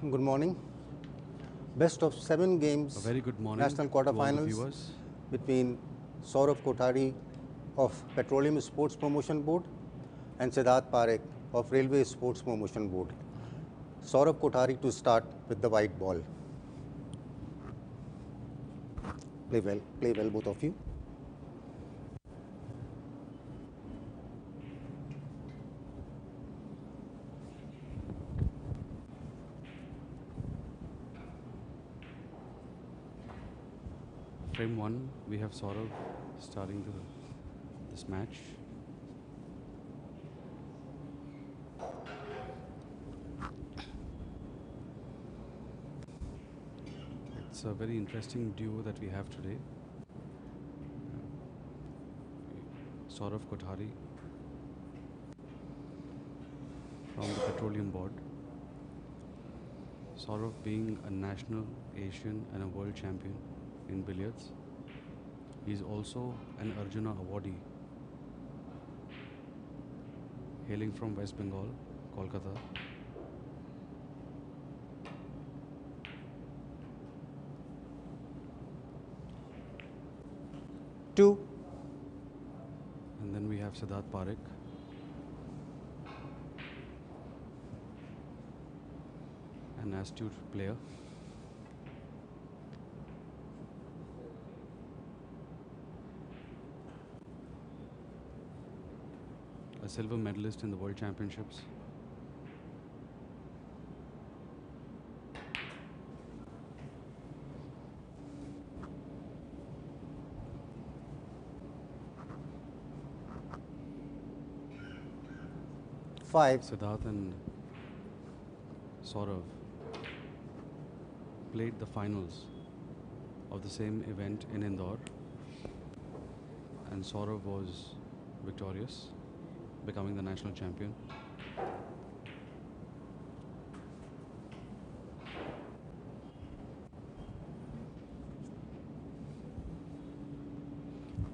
Good morning. Best of 7 games. A very good morning National to all the quarterfinals viewers. between Saurav Kothari of Petroleum Sports Promotion Board and Siddharth Parekh of Railway Sports Promotion Board. Saurav Kothari to start with the white ball. Play well, both of you. Frame 1, we have Saurav starting this match. It's a very interesting duo that we have today. Saurav Kothari from the Petroleum Board. Saurav being a national, Asian and a world champion in billiards. He is also an Arjuna awardee, hailing from West Bengal, Kolkata. Two. And then we have Siddharth Parekh. An astute player. A silver medalist in the World Championships. Five. Siddharth and Saurav played the finals of the same event in Indore, and Saurav was victorious, becoming the national champion.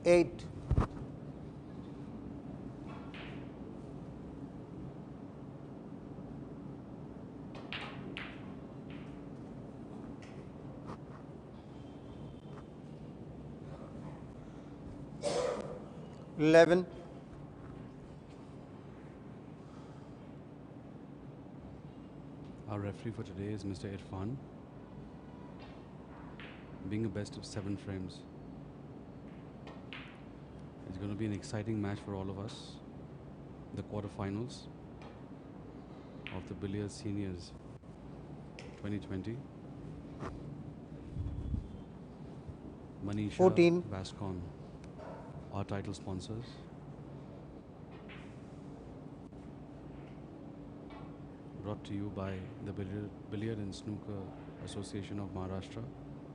Eight. 11. Our referee for today is Mr. Irfan, being a best of 7 frames. It's going to be an exciting match for all of us. The quarterfinals of the Billiards Seniors 2020. Manisha, 14. Vascon, our title sponsors. Brought to you by the Billiard and Snooker Association of Maharashtra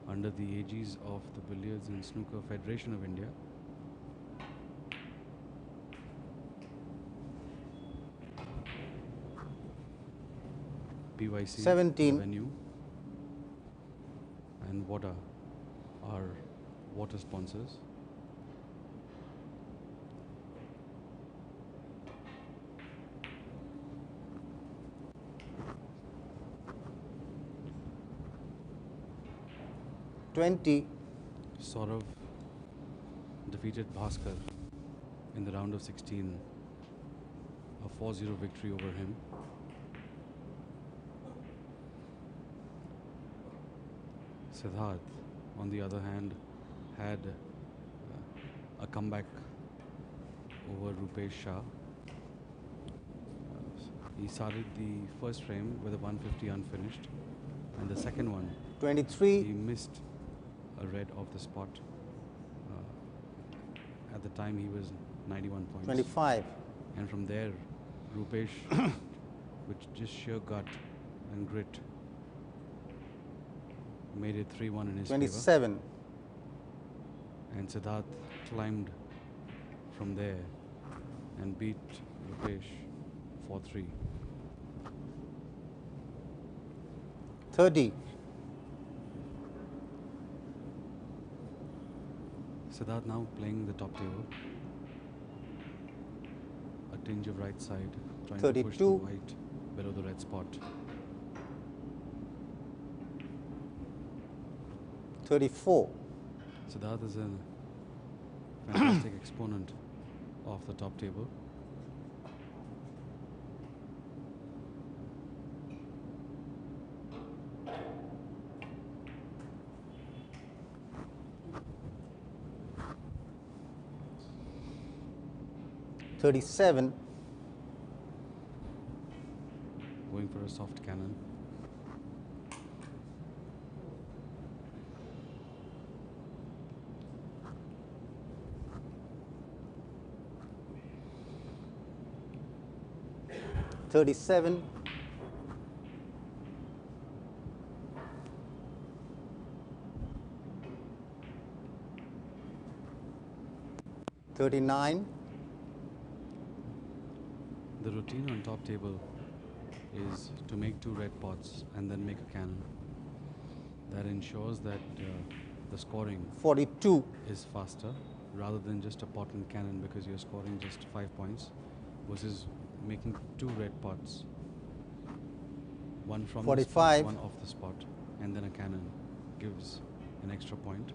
under the aegis of the Billiards and Snooker Federation of India. PYC, 17. the venue, and water are water sponsors. Saurav defeated Bhaskar in the round of 16, a 4-0 victory over him. Siddharth, on the other hand, had a comeback over Rupesh Shah. He started the first frame with a 150 unfinished, and the second one, 23. he missed a red off the spot. At the time, he was 91 points. 25. And from there, Rupesh, with just sheer gut and grit, made it 3-1 in his favor. 27. And Siddharth climbed from there and beat Rupesh 4-3. 30. Siddharth now playing the top table. A tinge of right side, trying to push the 32. white below the red spot. 34. Siddharth is a fantastic exponent of the top table. $37. Going for a soft cannon. $37. 39. The routine on top table is to make 2 red pots and then make a cannon. That ensures that the scoring 42. is faster rather than just a pot and cannon, because you're scoring just 5 points versus making 2 red pots, one from the spot, 45. one off the spot, and then a cannon gives an extra point.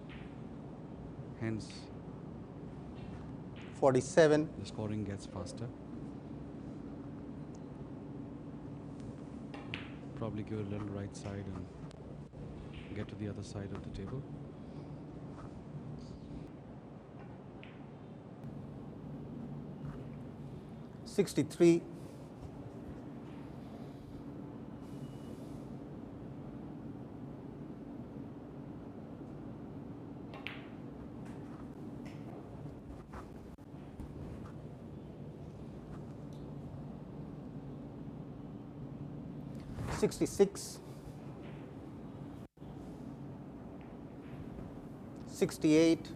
Hence, 47. the scoring gets faster. Probably give it a little right side and get to the other side of the table. $63. 66. 68.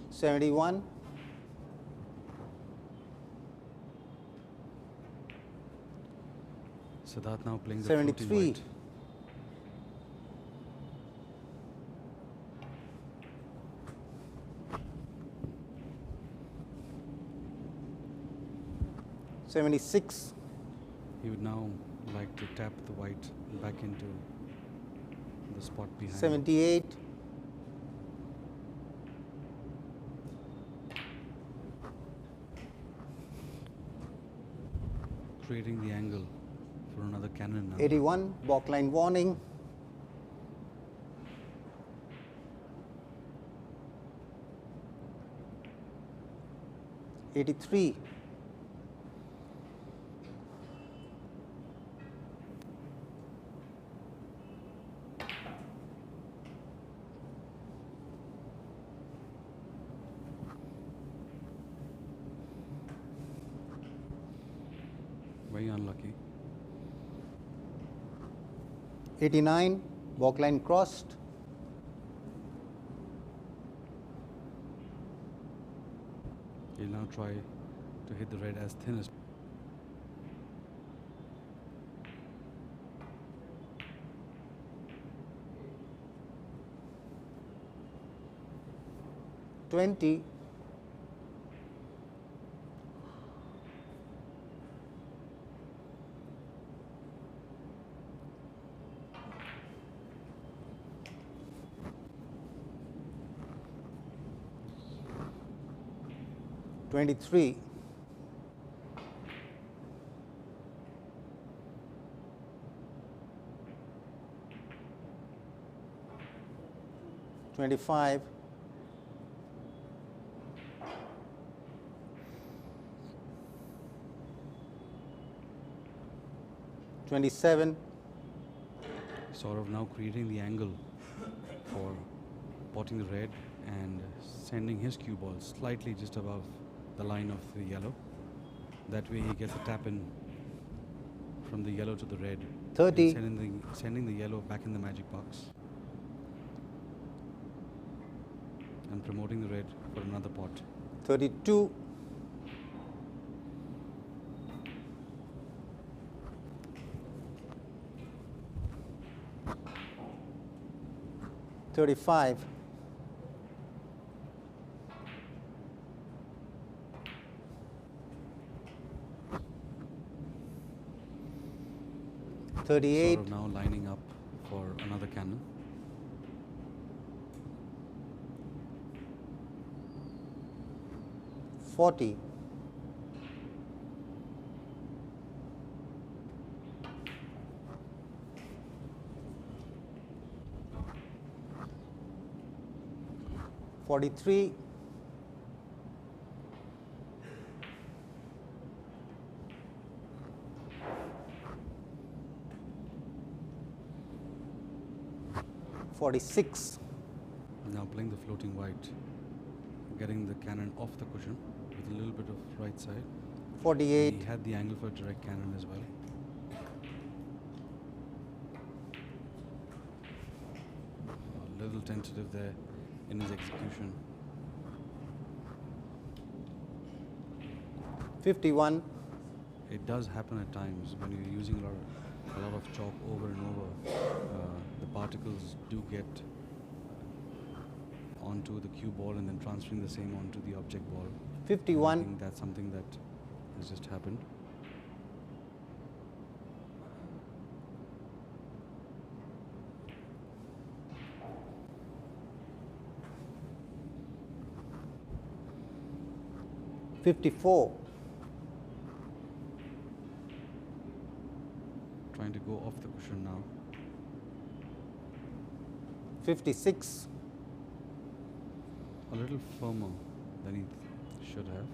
71. 'Siddharth now playing the 73. floating white. 76. He would now like to tap the white back into the spot behind. 78. 'Creating the angle for another cannon now. 81. Balkline warning. 83. 88. Very unlucky. 89, walk line crossed. He'll now try to hit the red as thin as. $20. $23. 25. 27. Saurav now creating the angle for potting the red and sending his cue ball slightly just above the line of the yellow. That way he gets a tap in from the yellow to the red. 30. Sending the yellow back in the magic box. And promoting the red for another pot. 32. 35. 38. Saurav now lining up for another cannon. 40. 43. 46. Now playing the floating white, getting the cannon off the cushion with a little bit of right side. 48. He had the angle for direct cannon as well. A little tentative there in his execution. 51. It does happen at times when you're using a lot of chalk over and over. The particles do get onto the cue ball and then transferring the same onto the object ball. 51. I think that's something that has just happened. $54. Trying to go off the cushion now. 56. A little firmer than he should have.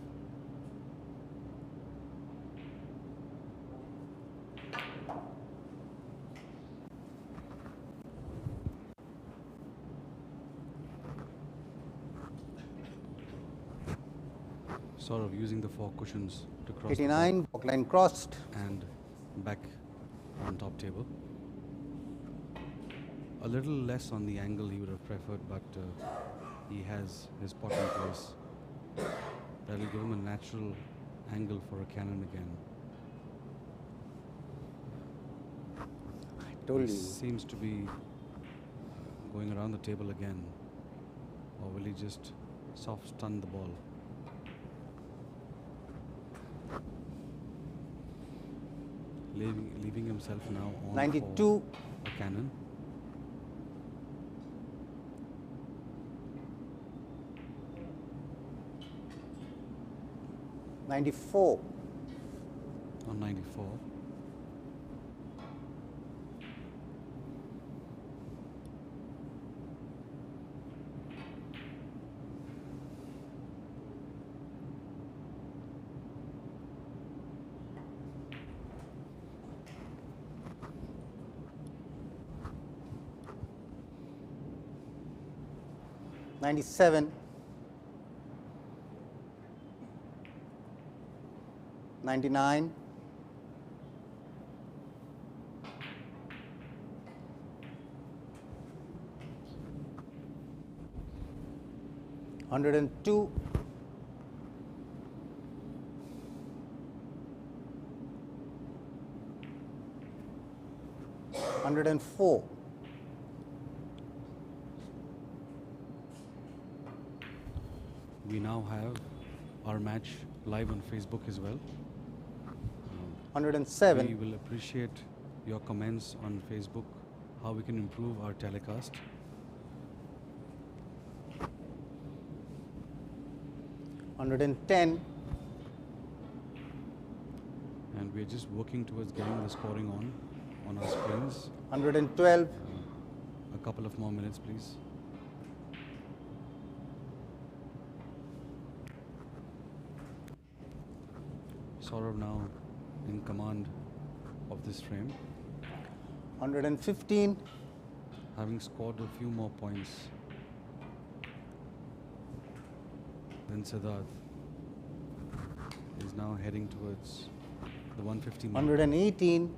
Sort of using the four cushions to cross. 89. Walk line crossed. And back on top table. A little less on the angle he would have preferred, but he has his pot in place. That will give him a natural angle for a cannon again. I told He you. seems to be going around the table again. Or will he just soft stun the ball? Leaving himself now on 92. for a cannon. $94. On 94. $97. 99. 102, 104, 'We now have our match live on Facebook as well. 107, We will appreciate your comments on Facebook, how we can improve our telecast. 110, And we're just working towards getting the scoring on our screens. 112, A couple of more minutes, please. Saurav now in command of this frame, 115, having scored a few more points than Siddharth. Is now heading towards the 150 mark. 118,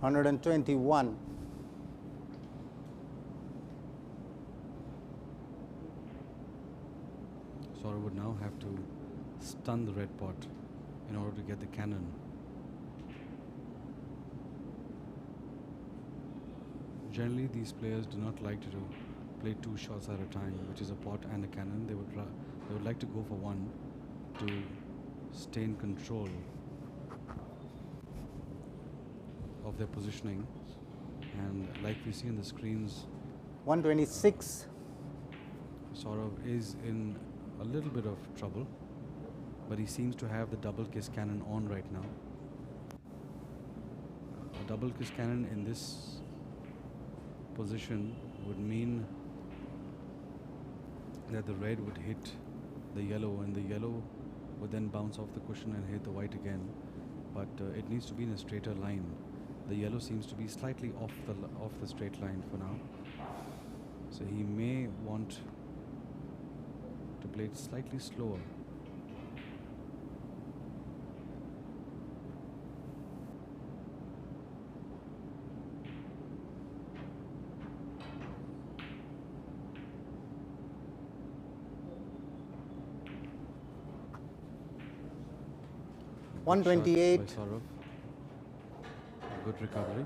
121, Saurav would now have to stun the red pot in order to get the cannon. Generally, these players do not like to play two shots at a time, which is a pot and a cannon. They would like to go for one to stay in control of their positioning. And like we see on the screens, 126, Saurav is in a little bit of trouble, but he seems to have the double kiss cannon on right now. A double kiss cannon in this position would mean that the red would hit the yellow, and the yellow would then bounce off the cushion and hit the white again. But it needs to be in a straighter line. The yellow seems to be slightly off the straight line for now, so he may want to play it slightly slower. Good shot 128, by Saurav. Good recovery.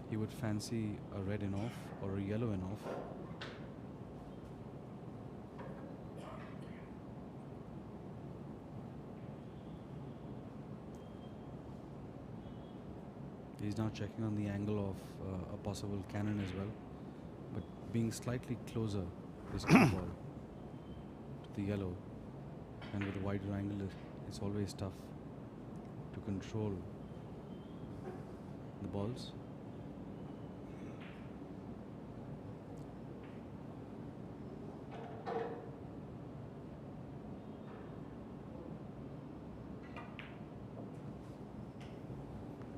He would fancy a red in off or a yellow in off. He's now checking on the angle of a possible cannon as well, but being slightly closer this cue ball to the yellow, and with a wider angle, it's always tough to control the balls.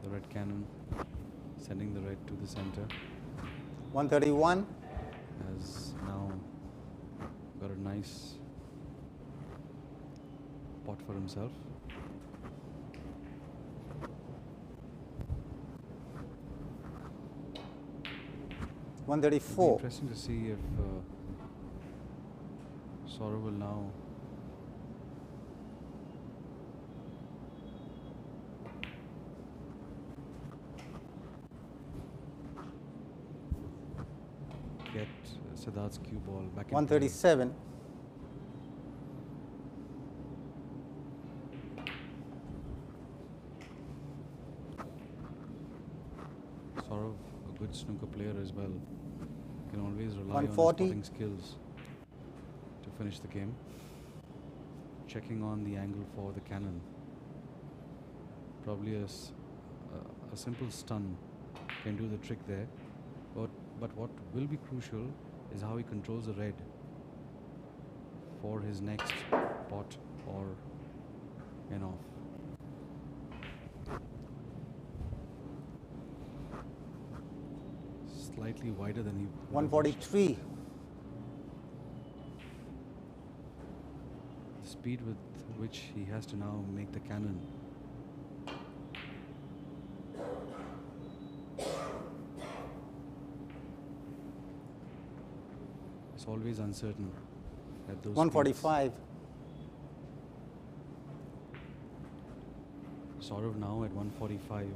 The red cannon sending the red to the center 131, has now got a nice pot for himself. It'll be 134, interesting to see if Saurav will now get Siddharth's cue ball back in play. 137, Saurav, a good snooker player as well, can always rely on his 140. potting skills to finish the game. Checking on the angle for the cannon. Probably a simple stun can do the trick there. But what will be crucial is how he controls the red. for his next pot or in off. Slightly wider than he would have wished. 143. The speed with which he has to now make the cannon. It's always uncertain at those 145. speeds. Saurav now at 145,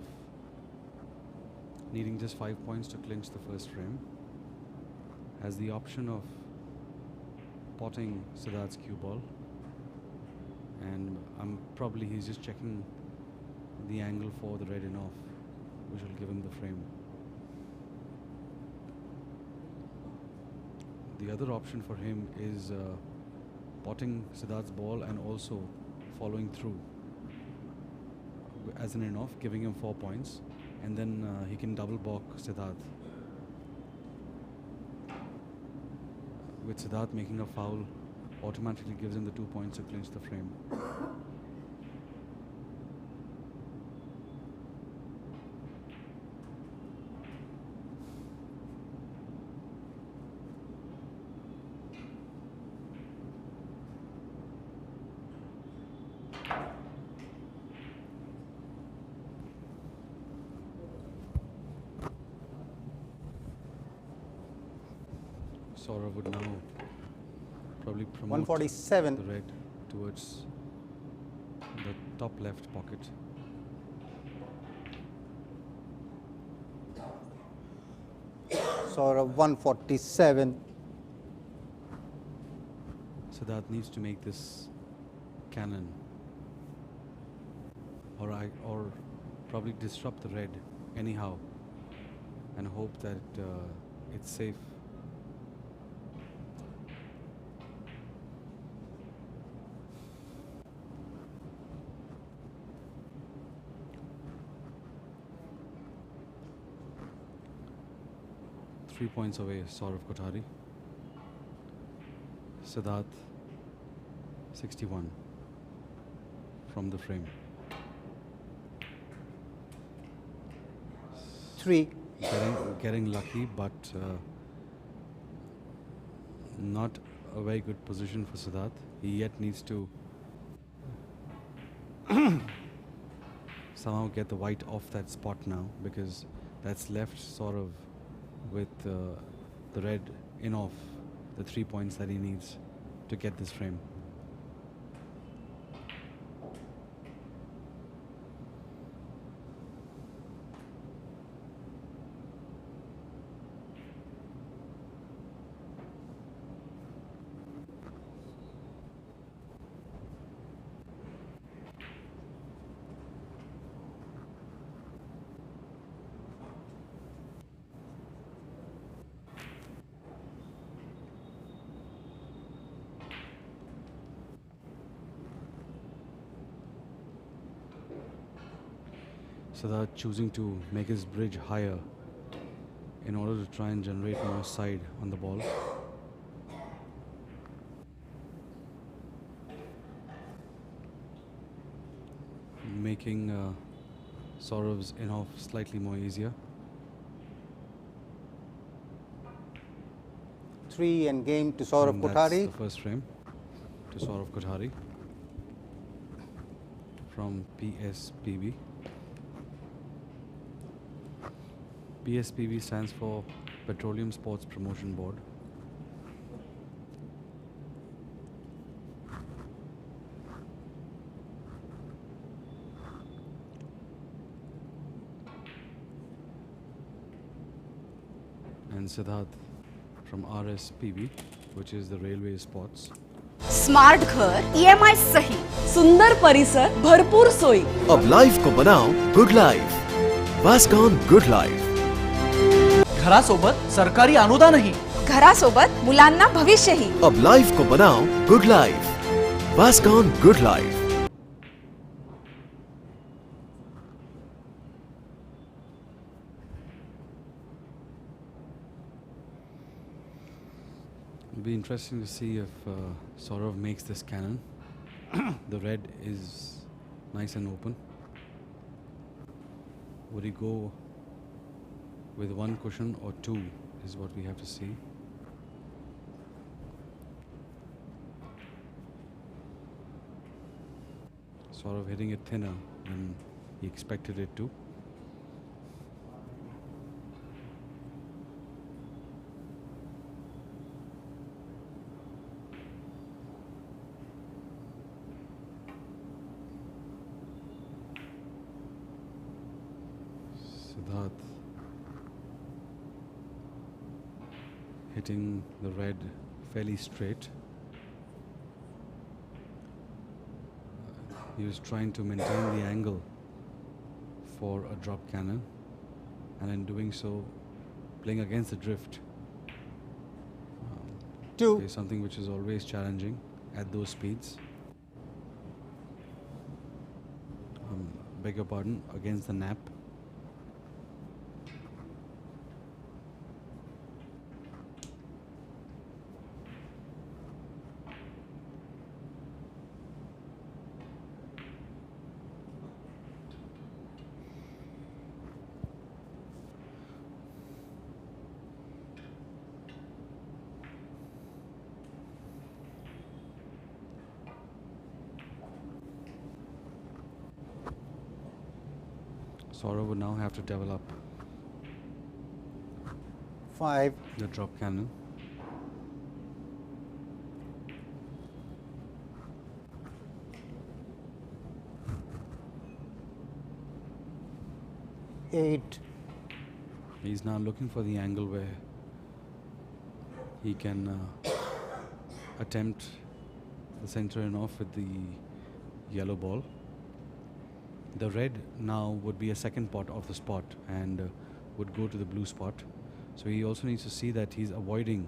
needing just 5 points to clinch the first frame, has the option of potting Siddharth's cue ball, and probably he's just checking the angle for the red in off, which will give him the frame. The other option for him is potting Siddharth's ball and also following through as an in-off, giving him 4 points, and then he can double balk Siddharth. With Siddharth making a foul, automatically gives him the 2 points to clinch the frame. Saurav would now probably promote 147. the red towards the top left pocket. Saurav 147. Siddharth needs to make this cannon or probably disrupt the red anyhow and hope that it's safe. Three points away, Saurav Kothari. Siddharth 61 from the frame. 3. Getting lucky, but not a very good position for Siddharth. He yet needs to somehow get the white off that spot now, because that's left Saurav with the red in off the 3 points that he needs to get this frame. Siddharth choosing to make his bridge higher in order to try and generate more side on the ball. Making Saurav's in-off slightly more easier. 3 and game to Saurav And Kothari. that's the first frame to Saurav Kothari from PSPB. PSPB stands for Petroleum Sports Promotion Board. And Siddharth from RSPB, which is the Railway Sports. Smart घर EMI सही, सुंदर परिसर, भरपूर सोयी. अब life को बनाओ good life. Vascon good life. घरासोबत सरकारी अनुदानही. घरासोबत मुलांना भविष्यही. अब लाइफ को बनाओ good life. Vascon good life. It'll be interesting to see if Saurav makes this cannon. The red is nice and open. Would he go with one cushion or two is what we have to see. Sort of hitting it thinner than he expected it to. Siddharth hitting the red fairly straight. He was trying to maintain the angle for a drop cannon, and in doing so playing against the drift. Two. Is something which is always challenging at those speeds. Beg your pardon, against the nap. Saurav would now have to develop 5. the drop cannon. Eight. He's now looking for the angle where he can attempt the center and off with the yellow ball. The red now would be a second pot of the spot and would go to the blue spot. So he also needs to see that he's avoiding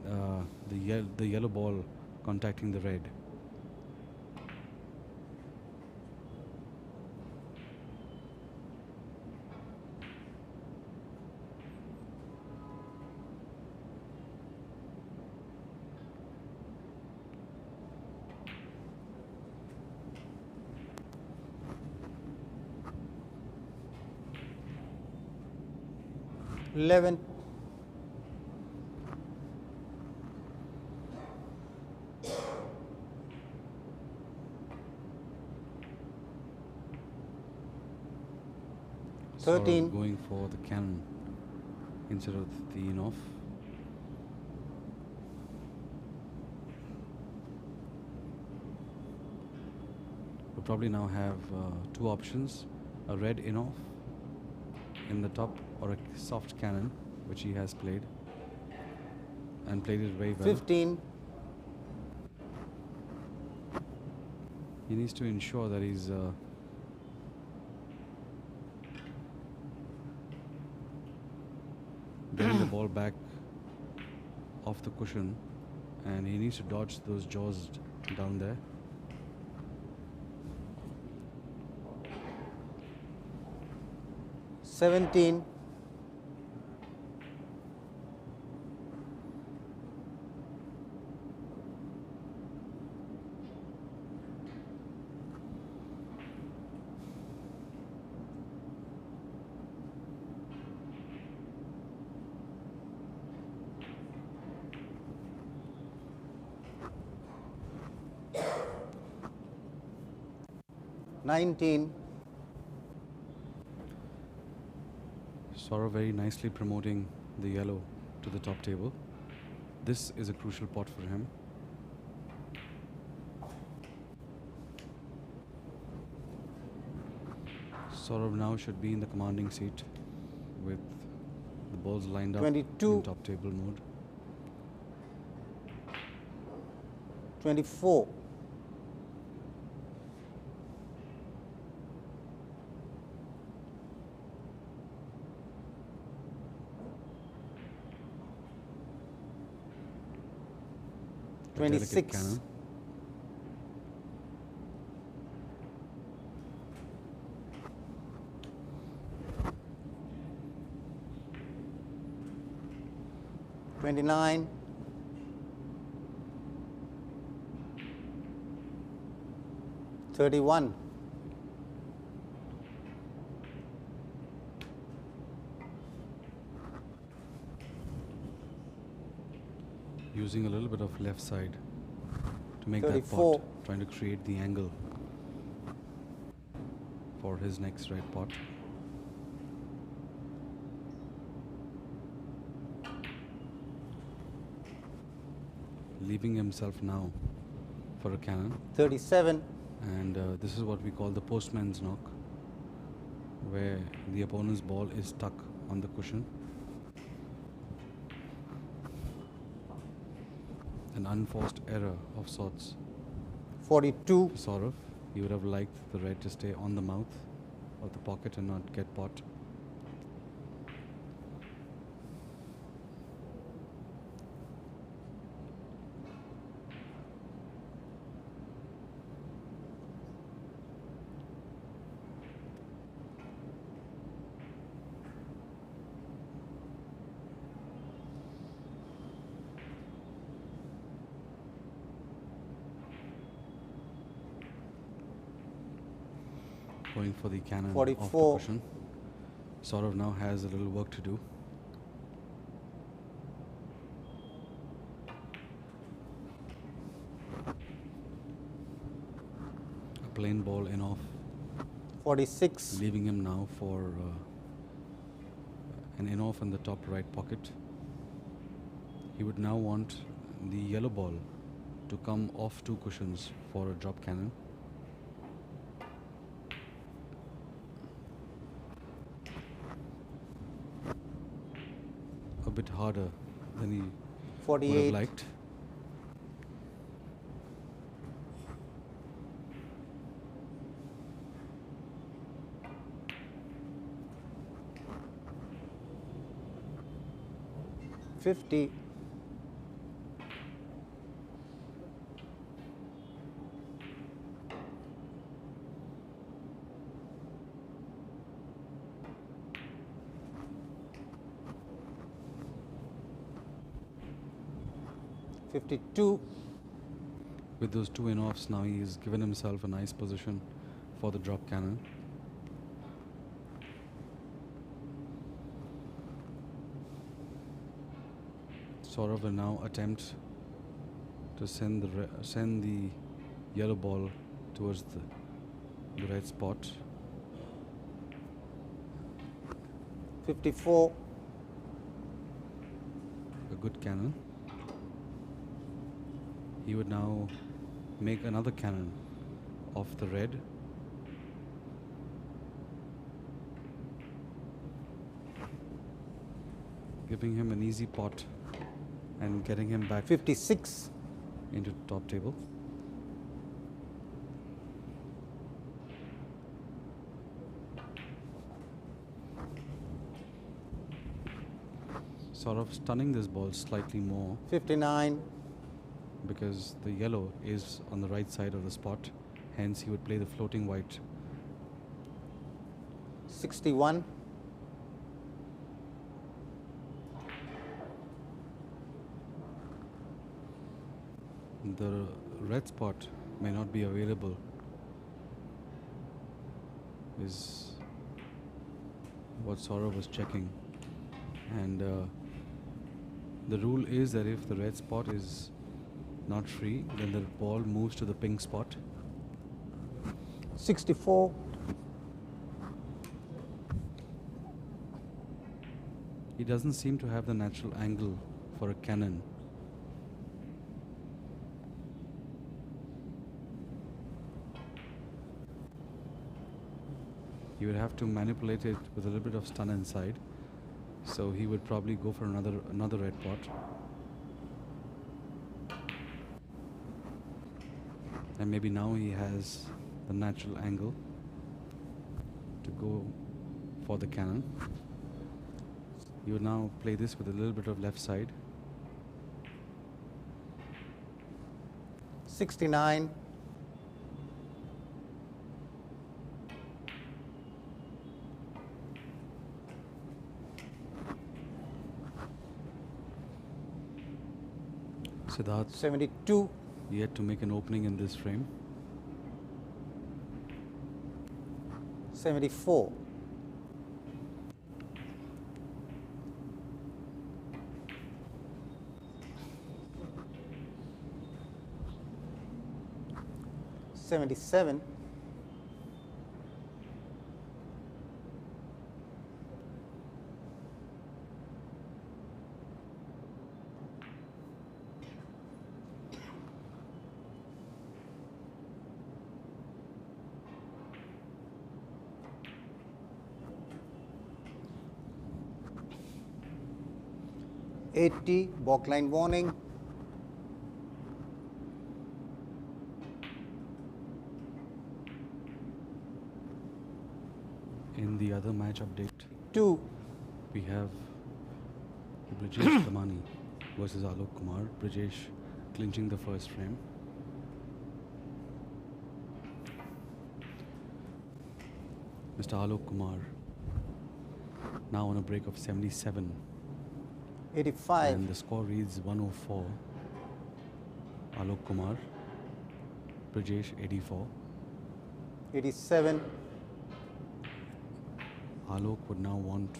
the yellow ball contacting the red. Eleven. Sort of 13. going for the cannon instead of the in off. We'll probably now have two options: a red in off in the top, or a soft cannon, which he has played and played it very well. 15. He needs to ensure that he's getting the ball back off the cushion, and he needs to dodge those jaws down there. Seventeen. Nineteen. Saurav very nicely promoting the yellow to the top table. This is a crucial pot for him. Saurav now should be in the commanding seat with the balls lined up 22. in top table mode. 24. 26. Cannon. Twenty-nine. 31, using a little bit of left side to make that 34. pot, trying to create the angle for his next red pot. Leaving himself now for a cannon, 37, and this is what we call the postman's knock, where the opponent's ball is stuck on the cushion. An unforced error of sorts 42, for Saurav. He would have liked the red to stay on the mouth of the pocket and not get pot. Going for the cannon off the 44. cushion. Saurav now has a little work to do. A plain ball in off, 46, leaving him now for an in off in the top right pocket. He would now want the yellow ball to come off two cushions for a drop cannon. A bit harder than he would have 48, liked. $50, $52, With those two in-offs now, he's given himself a nice position for the drop cannon. Saurav will now attempt to send the yellow ball towards the red spot. 54, A good cannon. He would now make another cannon off the red. Giving him an easy pot and getting him back 56, into the top table. Sort of stunning this ball slightly more 59, because the yellow is on the right side of the spot. Hence, he would play the floating white. 61, The red spot may not be available, is what Saurav was checking. And the rule is that if the red spot is not free, then the ball moves to the pink spot. 64, He doesn't seem to have the natural angle for a cannon. He would have to manipulate it with a little bit of stun inside. So he would probably go for another red pot. And maybe now he has the natural angle to go for the cannon. He would now play this with a little bit of left side. 69, Siddharth 72, yet to make an opening in this frame. 74. $77. $80, balk line warning. In the other match update, 2. we have Brijesh Damani versus Alok Kumar. Brijesh clinching the first frame. Mr. Alok Kumar now on a break of 77. 85. And the score reads 104. Alok Kumar, Brijesh 84. 87. Alok would now want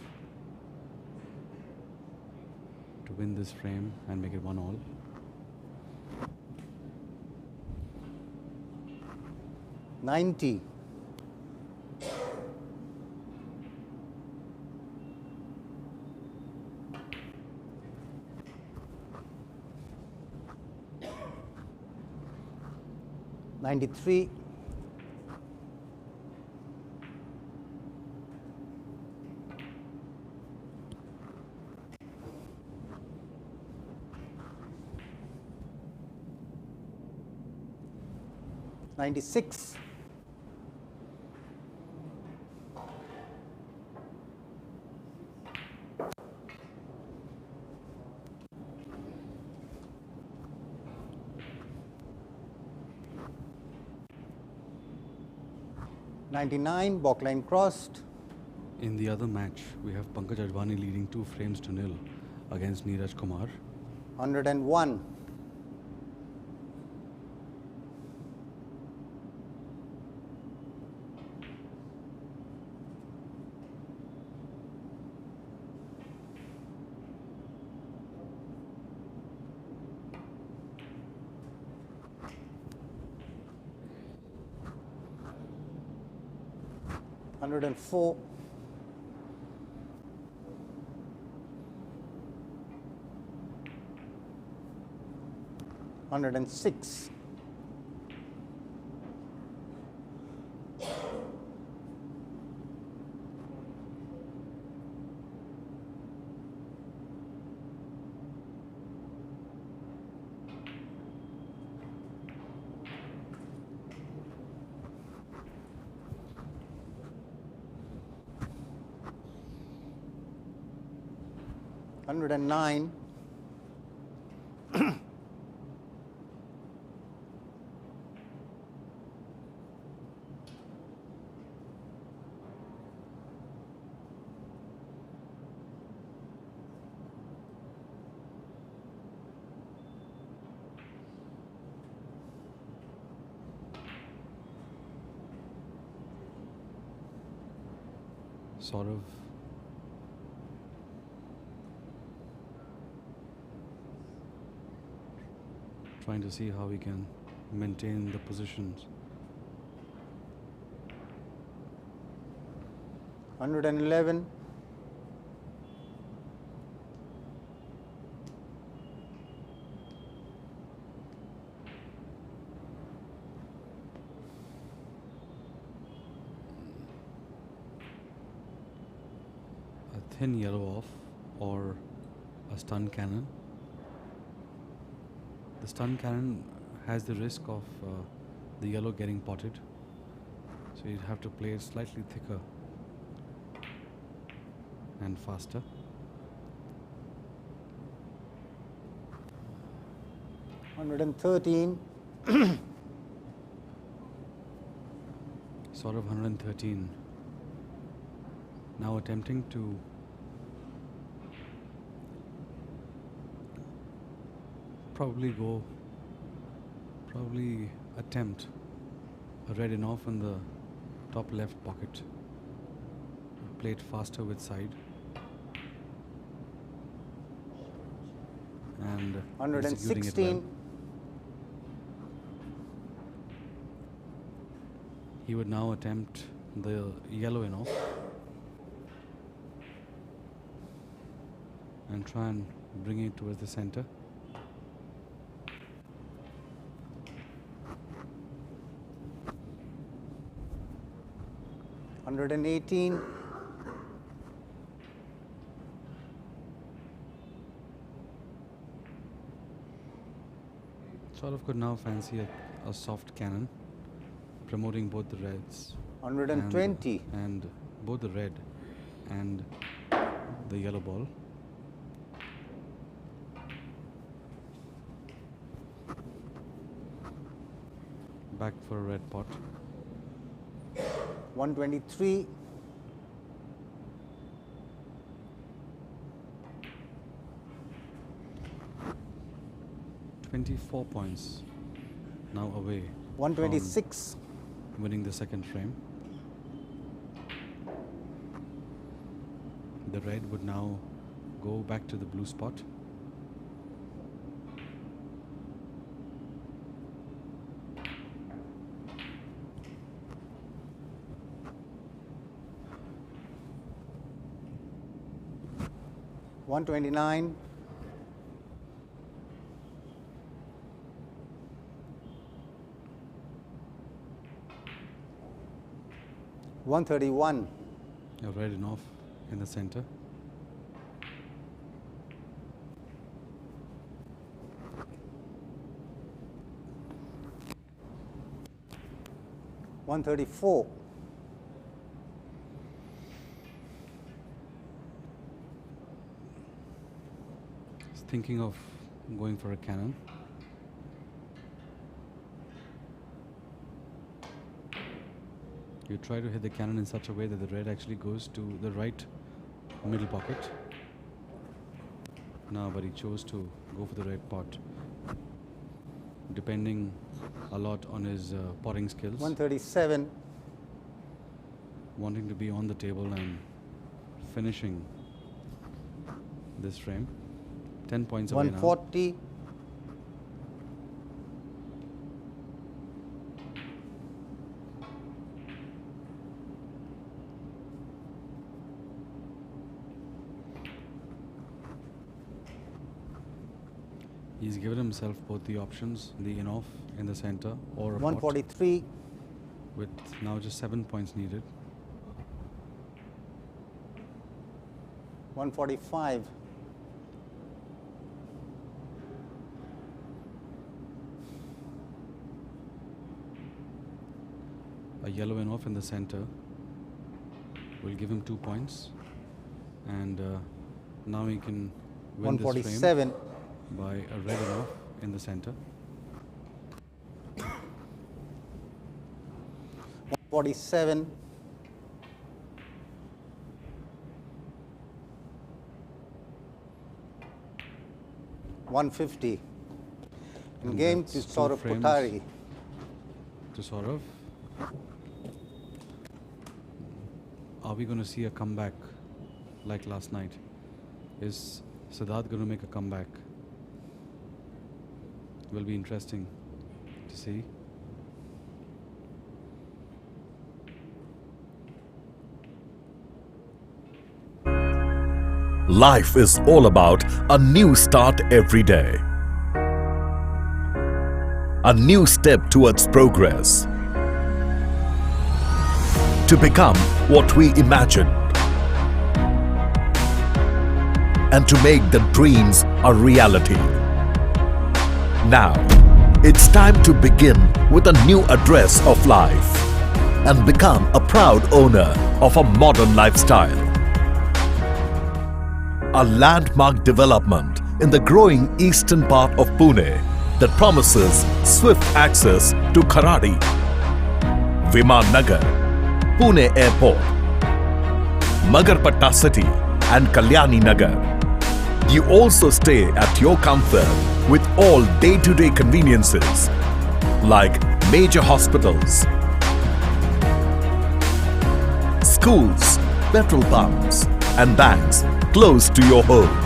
to win this frame and make it 1-all. $90. $93. $96. $99, balk line crossed. In the other match, we have Pankaj Advani leading 2 frames to nil against Neeraj Kumar. 101. $104. $106. $109. Saurav trying to see how he can maintain the positions. 111. A thin yellow off or a stun cannon. The stun cannon has the risk of the yellow getting potted, so you'd have to play it slightly thicker and faster. $113. Sort of 113. Now attempting to probably attempt a red in off in the top left pocket. played faster with side. And executing it well. 116. He would now attempt the yellow in off and try and bring it towards the center. $118. Saurav could now fancy a soft cannon, promoting both the reds 120. and both the red and the yellow ball. Back for a red pot. 123. $24 points now away. 126. from winning the second frame. The red would now go back to the blue spot. $129. $131. A red and off in the center. $134. He's thinking of going for a cannon. You try to hit the cannon in such a way that the red actually goes to the right middle pocket. No, but he chose to go for the red pot, depending a lot on his potting skills. 137. Wanting to be on the table and finishing this frame. 10 points away now. 140. He's given himself both the options, the in-off in the center or a pot, 143. with now just 7 points needed. 145. A yellow in-off in the center will give him 2 points, and now he can win this frame 147. by a red and off in the center. 147. $150. In And game that's to 2 Saurav frames Kothari. To Saurav. Are we going to see a comeback like last night? Is Siddharth going to make a comeback? Will be interesting to see. Life is all about a new start every day. A new step towards progress. To become what we imagined. And to make the dreams a reality. Now, it's time to begin with a new address of life and become a proud owner of a modern lifestyle. A landmark development in the growing eastern part of Pune that promises swift access to Kothari, Viman Nagar, Pune Airport, Magarpatta City and Kalyani Nagar. You also stay at your comfort with all day-to-day conveniences like major hospitals, schools, petrol pumps, and banks close to your home.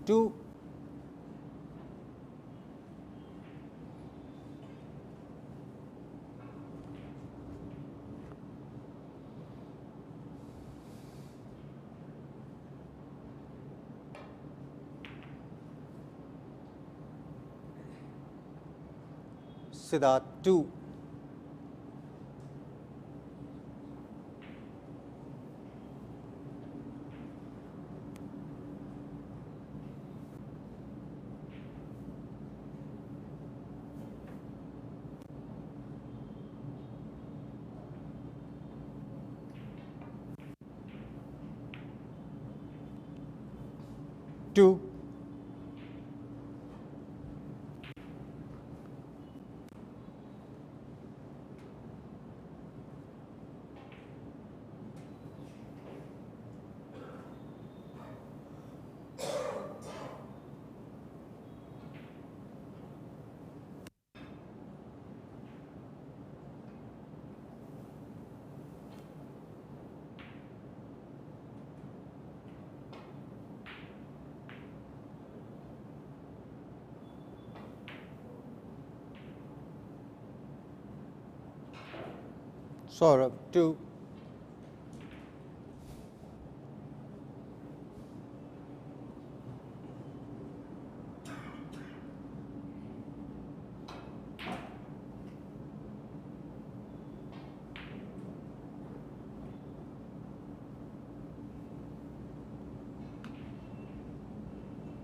Two. Siddharth, 2. Two. Saurav, 2.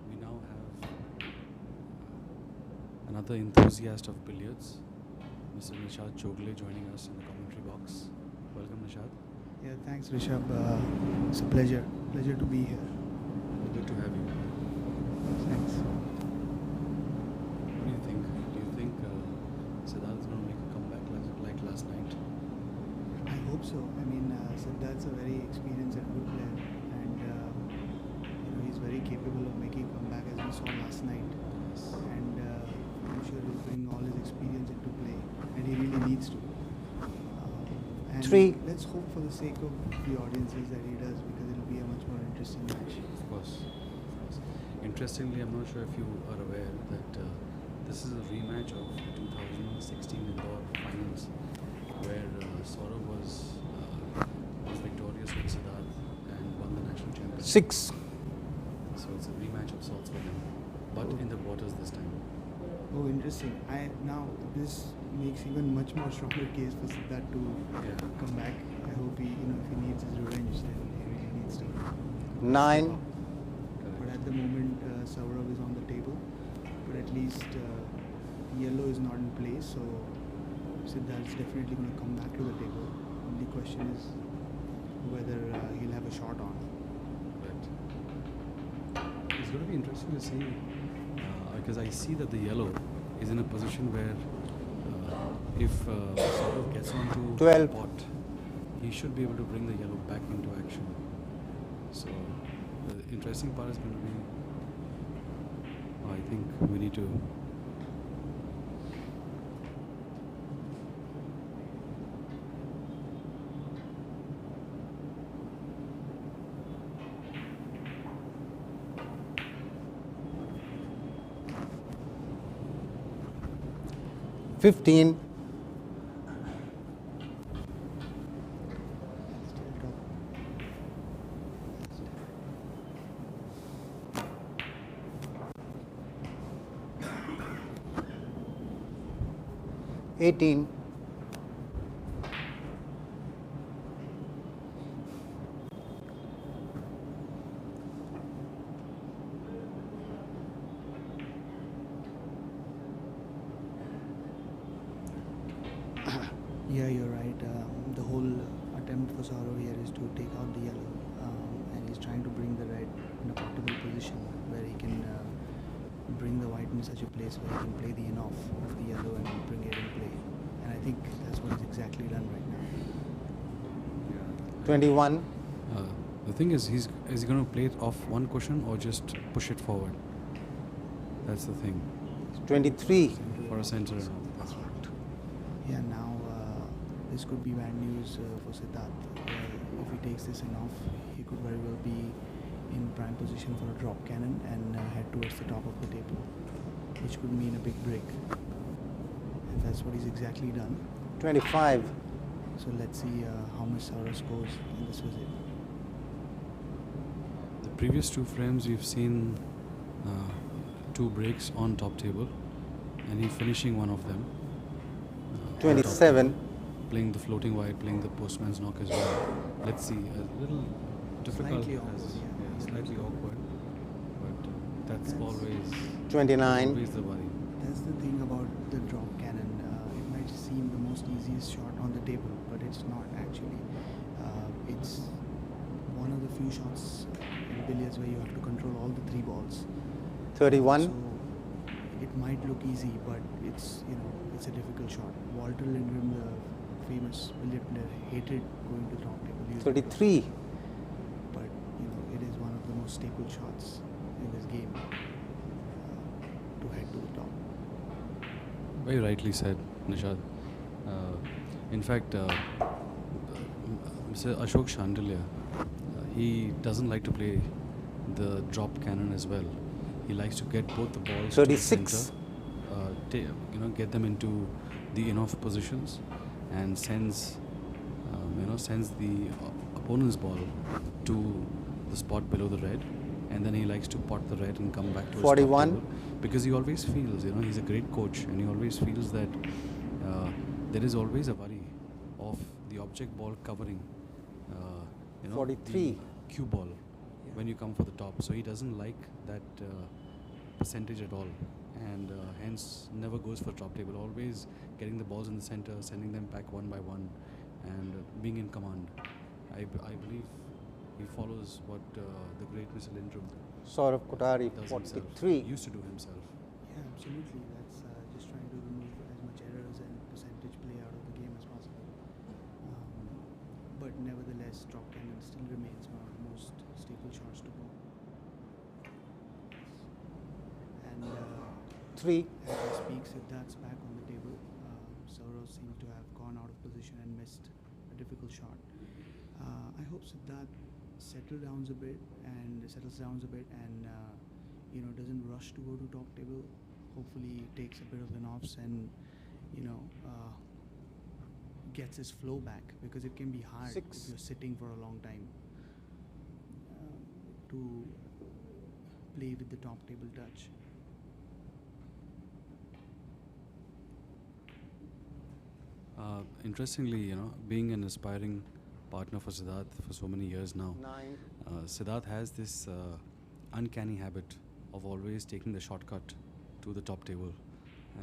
We now have another enthusiast of billiards, Mr. Nishad Chogle, joining us in the commentary box. Welcome, Nishad. Yeah, thanks, Rishabh. It's a pleasure to be here. Good to have you. Thanks. What do you think? Do you think Siddharth is going to make a comeback like last night? I hope so. I mean, Siddharth's a very experienced and good player, and he's very capable of making a comeback as we saw last night. And I'm sure he'll bring all his experience into play, and he really needs to. And 3. let's hope for the sake of the audiences that he does, because it'll be a much more interesting match. Of course. Interestingly, I'm not sure if you are aware that this is a rematch of the 2016 Indore finals, where Saurav was victorious with Siddharth and won the national championship. 6. So it's a rematch of sorts for them, but in the quarters this time. Oh, interesting. Now this makes even much more stronger case for Siddharth to come back. I hope he, if he needs his revenge, then he really needs to. 9. But at the moment, Saurav is on the table. But at least yellow is not in place, so Siddharth's definitely going to come back to the table. Only question is whether he'll have a shot on. Right. It's going to be interesting to see because I see that the yellow is in a position where if Saurav gets onto 12. the pot, he should be able to bring the yellow back into action. So the interesting part is going to be, I think we need to 15, Still top. 18, Yeah, you're right. The whole attempt for Saurav here is to take out the yellow, and he's trying to bring the red in a portable position where he can bring the white in such a place where he can play the in-off of the yellow and bring it in play. And I think that's what he's exactly done right now. 21, The thing is he going to play it off one cushion or just push it forward? That's the thing. 23, For a center. That's right. Yeah, now this could be bad news for Siddharth. If he takes this in off, he could very well be in prime position for a drop cannon and head towards the top of the table, which could mean a big break. And that's what he's exactly done. 25, So let's see how much Saurav scores in this visit. The previous two frames we've seen two breaks on top table, and he finishing one of them. On top 27, table, playing the floating white, playing the postman's knock as well. Let's see, a little difficult, Slightly awkward, yeah. slightly awkward, but that's always 29, the worry. That's the thing about the drop cannon. It might seem the most easiest shot on the table, but it's not actually. It's one of the few shots in billiards where you have to control all the three balls. 31, So it might look easy, but it's it's a difficult shot. Walter Lindgren, the famous billiard player, hated going to drop table. He was 33, but it is one of the most staple shots in this game to head to the top. Very rightly said, Nishad. In fact, Mr. Ashok Chandelier, he doesn't like to play the drop cannon as well. He likes to get both the balls 36. to the center, get them into the in-off positions, and sends the opponent's ball to the spot below the red, and then he likes to pot the red and come back to his top 41. table, because he always feels, he's a great coach, and he always feels that there is always a worry of the object ball covering 43. the cue ball when you come for the top. So he doesn't like that percentage at all, and hence never goes for top table, always getting the balls in the center, sending them back one by one, and being in command. I believe he follows what the great Mr. Lindrum Saurav Kothari, does himself, 43, used to do himself. Yeah, absolutely. That's just trying to remove as much errors and percentage play out of the game as possible. But nevertheless, drop cannon still remains one of the most staple shots to go. And 3, as we speak, Siddharth's back on the table. Saurav seems to have gone out of position and missed a difficult shot. I hope Siddharth settles down a bit and doesn't rush to go to top table. Hopefully takes a bit of an offs and gets his flow back, because it can be hard 6. if you're sitting for a long time to play with the top table touch. Interestingly, being an aspiring partner for Siddharth for so many years now, 9, Siddharth has this uncanny habit of always taking the shortcut to the top table,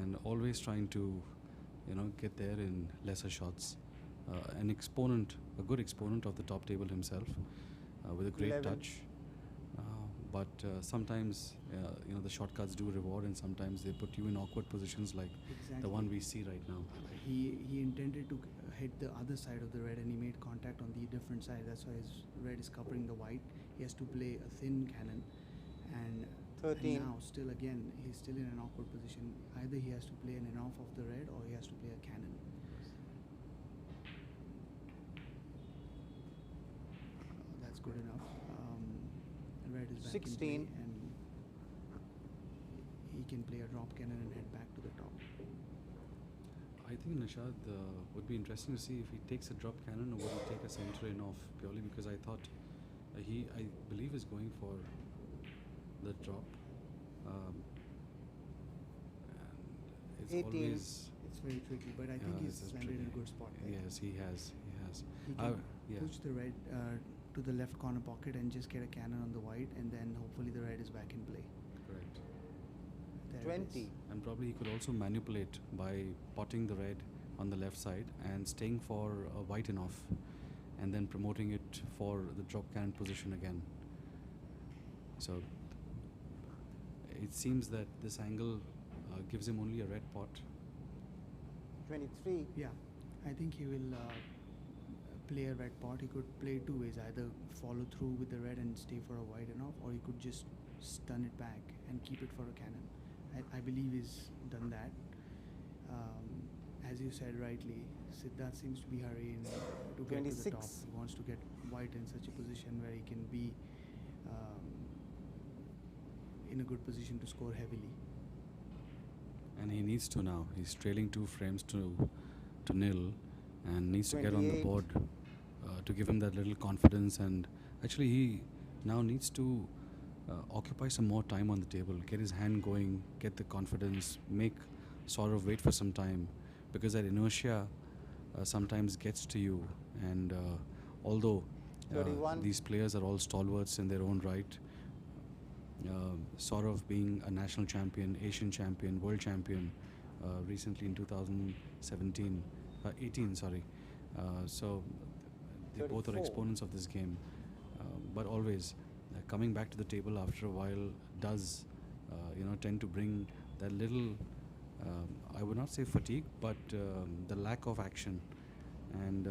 and always trying to, get there in lesser shots. A good exponent of the top table himself, with a great 11. touch. But sometimes, the shortcuts do reward, and sometimes they put you in awkward positions like the one we see right now. He intended to hit the other side of the red, and he made contact on the different side. That's why his red is covering the white. He has to play a thin cannon, and 13. now still again he's still in an awkward position. Either he has to play an in-off of the red, or he has to play a cannon. That's good enough. Red is back 16. in play, and he can play a drop cannon and head back to the top. I think Nishad would be interesting to see if he takes a drop cannon or would he take a center in off, purely because I thought I believe is going for the drop. And it's 18. always It's very tricky, but I think Yeah, he's this is landed in tricky. a good spot there. yes, he has. He I- can yeah. push the red to the left corner pocket and just get a cannon on the white, and then hopefully the red is back in play. Correct. There it 20. is. And probably he could also manipulate by potting the red on the left side and staying for a white and off, and then promoting it for the drop cannon position again. So it seems that this angle gives him only a red pot. 23. Yeah, I think he will play a red pot. He could play two ways: either follow through with the red and stay for a white and off, or he could just stun it back and keep it for a cannon. I believe he's done that. As you said rightly, Siddharth seems to be hurrying to get to the top. 26. He wants to get white in such a position where he can be in a good position to score heavily. And he needs to now. He's trailing 2 frames to nil and needs to get on the 28. board to give him that little confidence. And actually, he now needs to occupy some more time on the table, get his hand going, get the confidence, make Saurav wait for some time, because that inertia sometimes gets to you. And although 31. these players are all stalwarts in their own right, Saurav being a national champion, Asian champion, world champion recently in 2017, 18, sorry. So they both are 34. exponents of this game. But always coming back to the table after a while does, tend to bring that little, I would not say fatigue, but the lack of action. And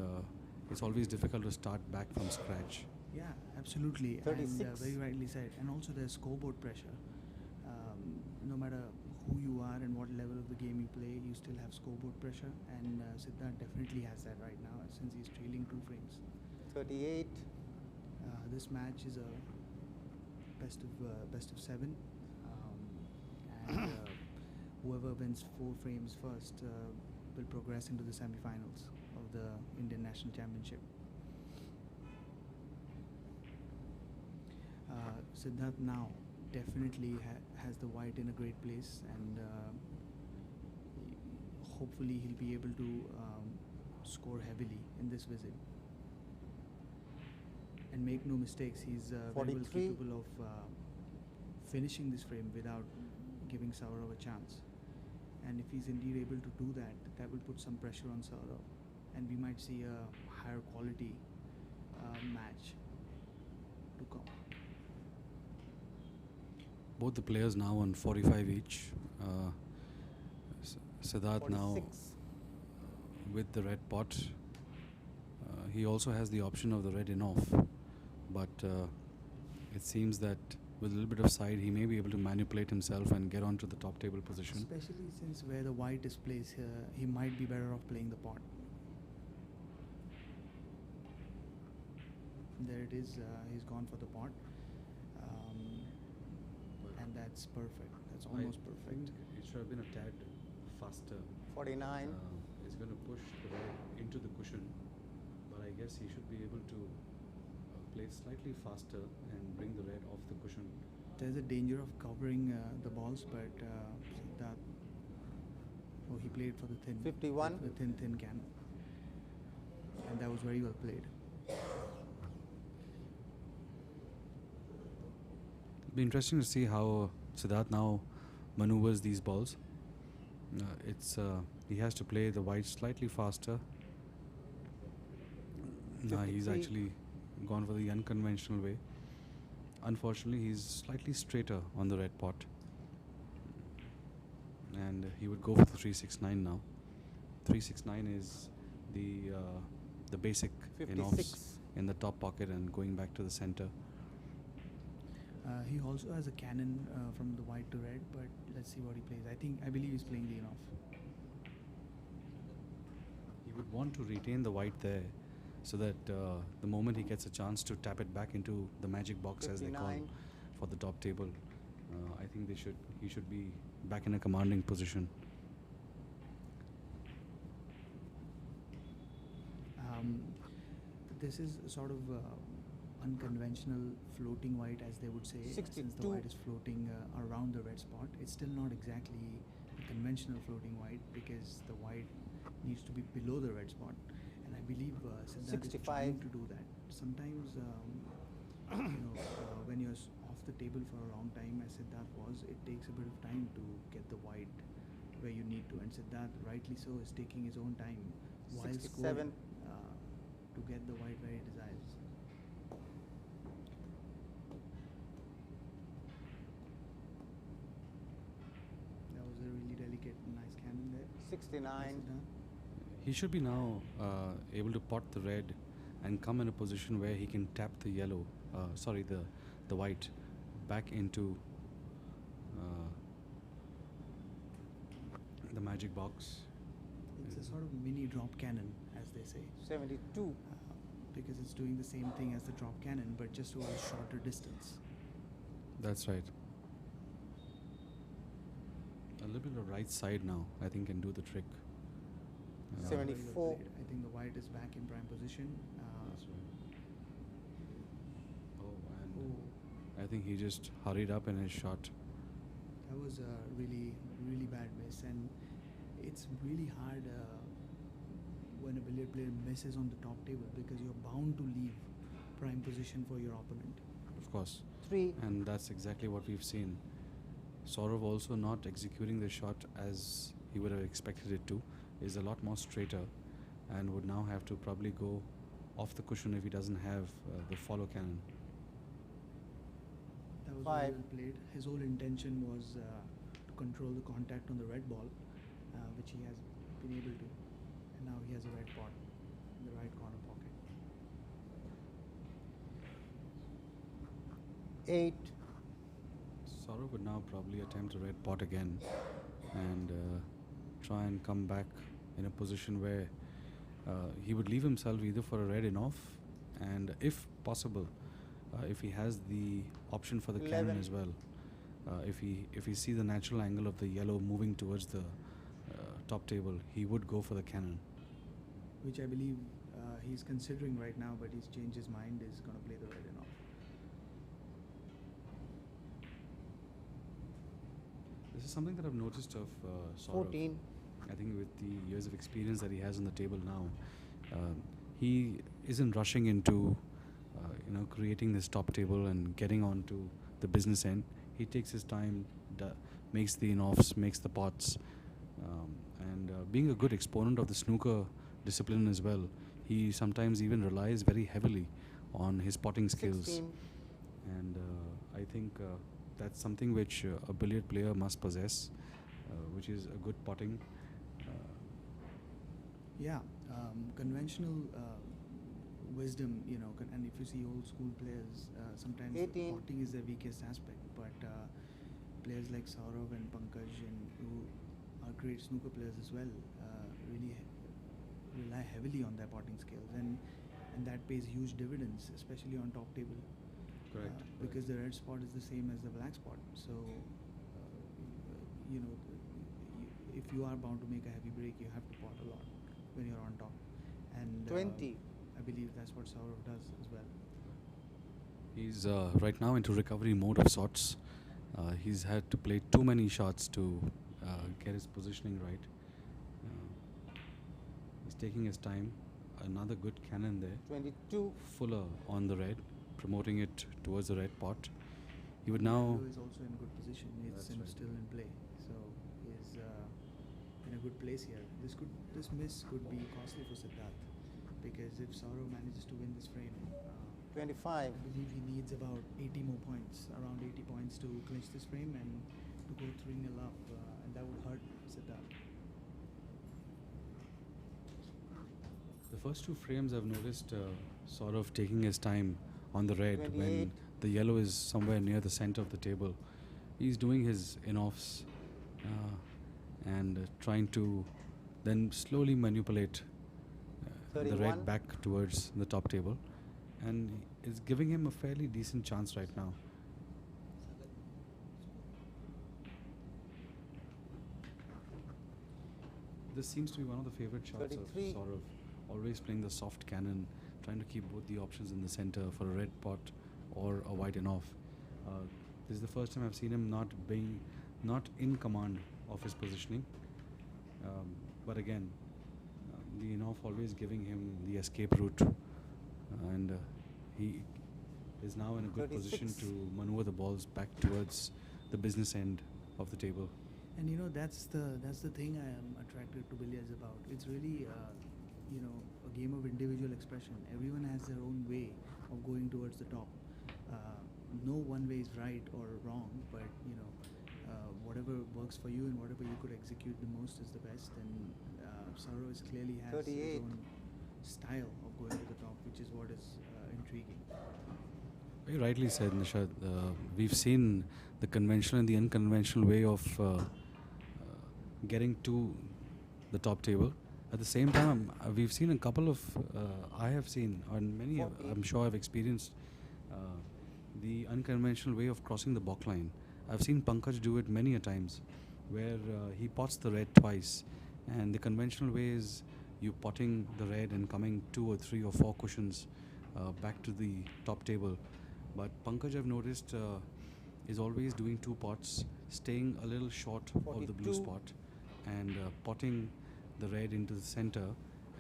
it's always difficult to start back from scratch. Yeah, absolutely. And 36. very rightly said. And also there's scoreboard pressure. No matter who you are and what level of the game you play, you still have scoreboard pressure. And Siddharth definitely has that right now since he's trailing 2 frames. 38. This match is a best of 7. And whoever wins 4 frames first will progress into the semi-finals of the Indian National Championship. Siddharth now definitely has the white in a great place, and hopefully he'll be able to score heavily in this visit. And make no mistakes, he's very well 43. capable of finishing this frame without giving Saurav a chance. And if he's indeed able to do that, that will put some pressure on Saurav, and we might see a higher quality match to come. Both the players now on 45 each. Siddharth now 46. with the red pot. He also has the option of the red in off, but it seems that with a little bit of side, he may be able to manipulate himself and get onto the top table position. Especially since where the white is placed here, he might be better off playing the pot. There it is, he's gone for the pot. And that's perfect. That's almost I perfect. think it should have been a tad faster. 49. It's going to push the red into the cushion, but I guess he should be able to play slightly faster and bring the red off the cushion. There's a danger of covering the balls, but Siddharth, he played for the thin. 51. The thin cannon. And that was very well played. It'll be interesting to see how Siddharth now maneuvers these balls. He has to play the white slightly faster. He's 53. actually gone for the unconventional way. Unfortunately, he's slightly straighter on the red pot, and he would go for the 369 now. 369 is the basic in offs 56. in the top pocket and going back to the center. He also has a cannon from the white to red, but let's see what he plays. I believe he's playing the in-off. He would want to retain the white there, so that the moment he gets a chance to tap it back into the magic box, as they call, 59. for the top table, I think he should be back in a commanding position. This is sort of unconventional floating white, as they would say, since the 62. white is floating around the red spot. It's still not exactly a conventional floating white because the white needs to be below the red spot, and I believe Siddharth is 65. trying to do that. Sometimes, when you're off the table for a long time, as Siddharth was, it takes a bit of time to get the white where you need to, and Siddharth, rightly so, is taking his own time while 67. scoring to get the white where he desires. That was a really delicate and nice cannon there. 69. He should be now able to pot the red and come in a position where he can tap the yellow, the white, back into the magic box. It's a sort of mini drop cannon, as they say, 72. because it's doing the same thing as the drop cannon, but just over a shorter distance. That's right. A little bit of right side now, I think, can do the trick. Very well 74. played. I think the white is back in prime position. That's right. Oh, and Oh, I think he just hurried up in his shot. that was a really, really bad miss, and it's really hard when a billiard player misses on the top table because you're bound to leave prime position for your opponent. Of course. 3. And that's exactly what we've seen. Saurav also not executing the shot as he would have expected it to, is a lot more straighter and would now have to probably go off the cushion if he doesn't have the follow cannon. That was 5. very well played. His whole intention was to control the contact on the red ball, which he has been able to. And now he has a red pot in the right corner pocket. 8. Saurav would now probably attempt a red pot again and try and come back in a position where he would leave himself either for a red in off, and if possible, if he has the option for the cannon 11. as well, if he see the natural angle of the yellow moving towards the top table, he would go for the cannon. Which I believe he's considering right now, but he's changed his mind, is going to play the red and off. This is something that I've noticed of Saurav. 14. I think with the years of experience that he has on the table now, he isn't rushing into creating this top table and getting onto the business end. He takes his time, makes the in-offs, makes the pots, and being a good exponent of the snooker discipline as well, he sometimes even relies very heavily on his potting skills. 16. And I think that's something which a billiard player must possess, which is a good potting. Yeah, conventional wisdom, and if you see old school players, sometimes 18. potting is their weakest aspect, but players like Saurav and Pankaj, and who are great snooker players as well, really rely heavily on their potting skills, and that pays huge dividends, especially on top table. Correct. Because the red spot is the same as the black spot, so if you are bound to make a heavy break, you have to pot a lot when you're on top, and 20. I believe that's what Saurav does as well. He's right now into recovery mode of sorts. He's had to play too many shots to get his positioning right. He's taking his time. Another good cannon there. 22. Fuller on the red, promoting it towards the red pot. He would now. Yellow is also in good position. It's That's right. still in play, so he's in a good place here. This miss could be costly for Siddharth, because if Saurav manages to win this frame, 25. I believe he needs about 80 more points, around 80 points to clinch this frame and to go 3-0 up, and that would hurt Siddharth. The first two frames I've noticed Saurav taking his time on the red 28. when the yellow is somewhere near the center of the table. He's doing his in-offs and trying to then slowly manipulate the 31. red back towards the top table, and it's giving him a fairly decent chance right now. This seems to be one of the favorite shots 33. of Saurav. always playing the soft cannon, trying to keep both the options in the center for a red pot or a white and off. This is the first time I've seen him not in command of his positioning. But again, the in-off always giving him the escape route, and he is now in a good 36. position to maneuver the balls back towards the business end of the table. And that's the thing I am attracted to billiards about. It's really a game of individual expression. Everyone has their own way of going towards the top. No one way is right or wrong, but whatever works for you and whatever you could execute the most is the best. And Saurav clearly has 38. his own style of going to the top, which is what is intriguing. Very rightly said, Nishad. We've seen the conventional and the unconventional way of getting to the top table. At the same time, we've seen a couple of, I have seen, and many, I'm sure I've experienced the unconventional way of crossing the balk line. I've seen Pankaj do it many a times, where he pots the red twice, and the conventional way is you potting the red and coming 2 or 3 or 4 cushions back to the top table. But Pankaj, I've noticed, is always doing 2 pots, staying a little short of the blue 42. spot, and potting the red into the center,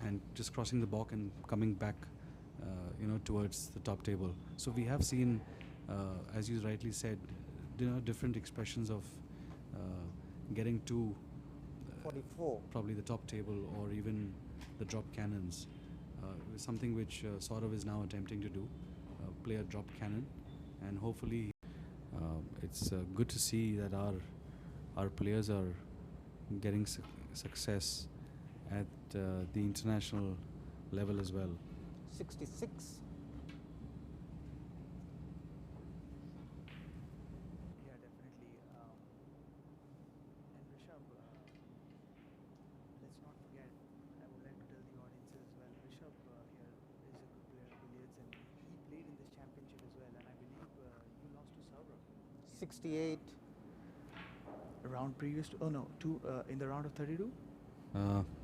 and just crossing the balk and coming back, towards the top table. So we have seen, as you rightly said, different expressions of getting to 44. probably the top table or even the drop cannons. Something which Saurav is now attempting to do, play a drop cannon, and hopefully it's good to see that our players are getting success at the international level as well. 66. Yeah, definitely. And Rishabh, let's not forget, I would like to tell the audience as well, Rishabh here is a good player of billiards, and he played in this championship as well, and I believe you lost to Saurav. 68. Round previous to, in the round of 32?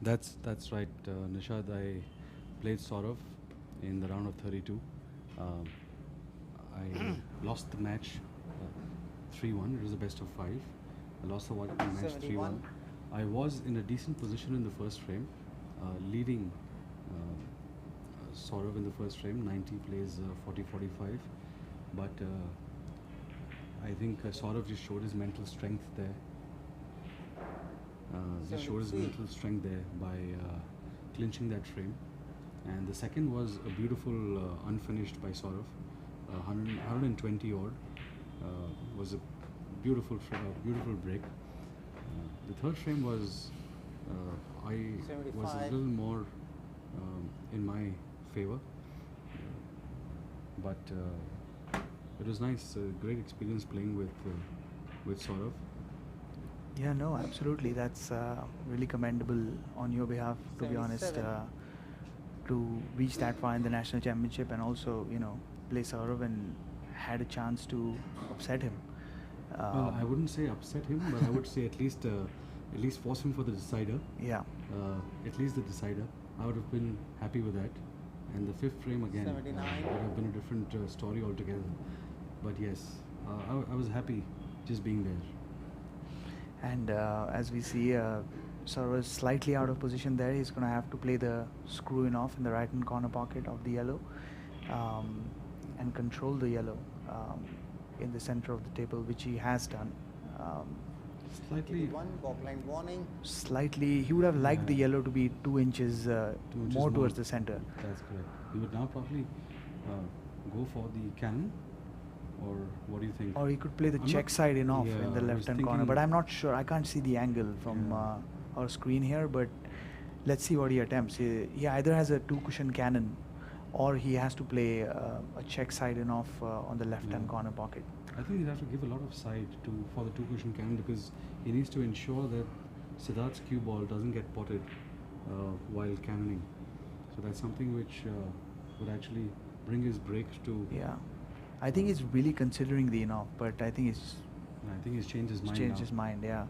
That's right, Nishad. I played Saurav in the round of 32. I lost the match 3-1. It was the best of 5. I lost the match 3-1. 71. I was in a decent position in the first frame, leading Saurav in the first frame. 90 plays 40-45. But I think Saurav just showed his mental strength there. Just showed his 73. mental strength there by clinching that frame. And the second was a beautiful unfinished by Saurav. 120 odd was a beautiful break. The third frame was I was a 75. little more in my favor, but it was nice. Great experience playing with Saurav. Yeah, no, absolutely. That's really commendable on your behalf, to be honest, 77. to reach that far in the national championship and also, play Saurav and had a chance to upset him. Well, I wouldn't say upset him, but I would say at least force him for the decider. Yeah. At least the decider. I would have been happy with that. And the fifth frame again 79. would have been a different story altogether. But yes, I was happy just being there. And as we see, Saurav is slightly out of position there. He's going to have to play the screw in off in the right hand corner pocket of the yellow and control the yellow in the center of the table, which he has done. Slightly. 81. Balk line warning. Slightly, he would have liked the yellow to be 2 inches, more towards the center. That's correct. He would now probably go for the cannon, or what do you think? Or he could play the I'm check not- side in off yeah, in the I was left hand corner, but thinking- I'm not sure. I can't see the angle from Yeah. our screen here, but let's see what he attempts. He either has a 2 cushion cannon or he has to play a check side in off on the left hand Yeah. corner pocket. I think he'll have to give a lot of side for the 2 cushion cannon, because he needs to ensure that Siddharth's cue ball doesn't get potted while cannoning. So that's something which would actually bring his break to. Yeah. I think he's really considering the in off, but I think I think he's changed his mind changed now. his mind, yeah.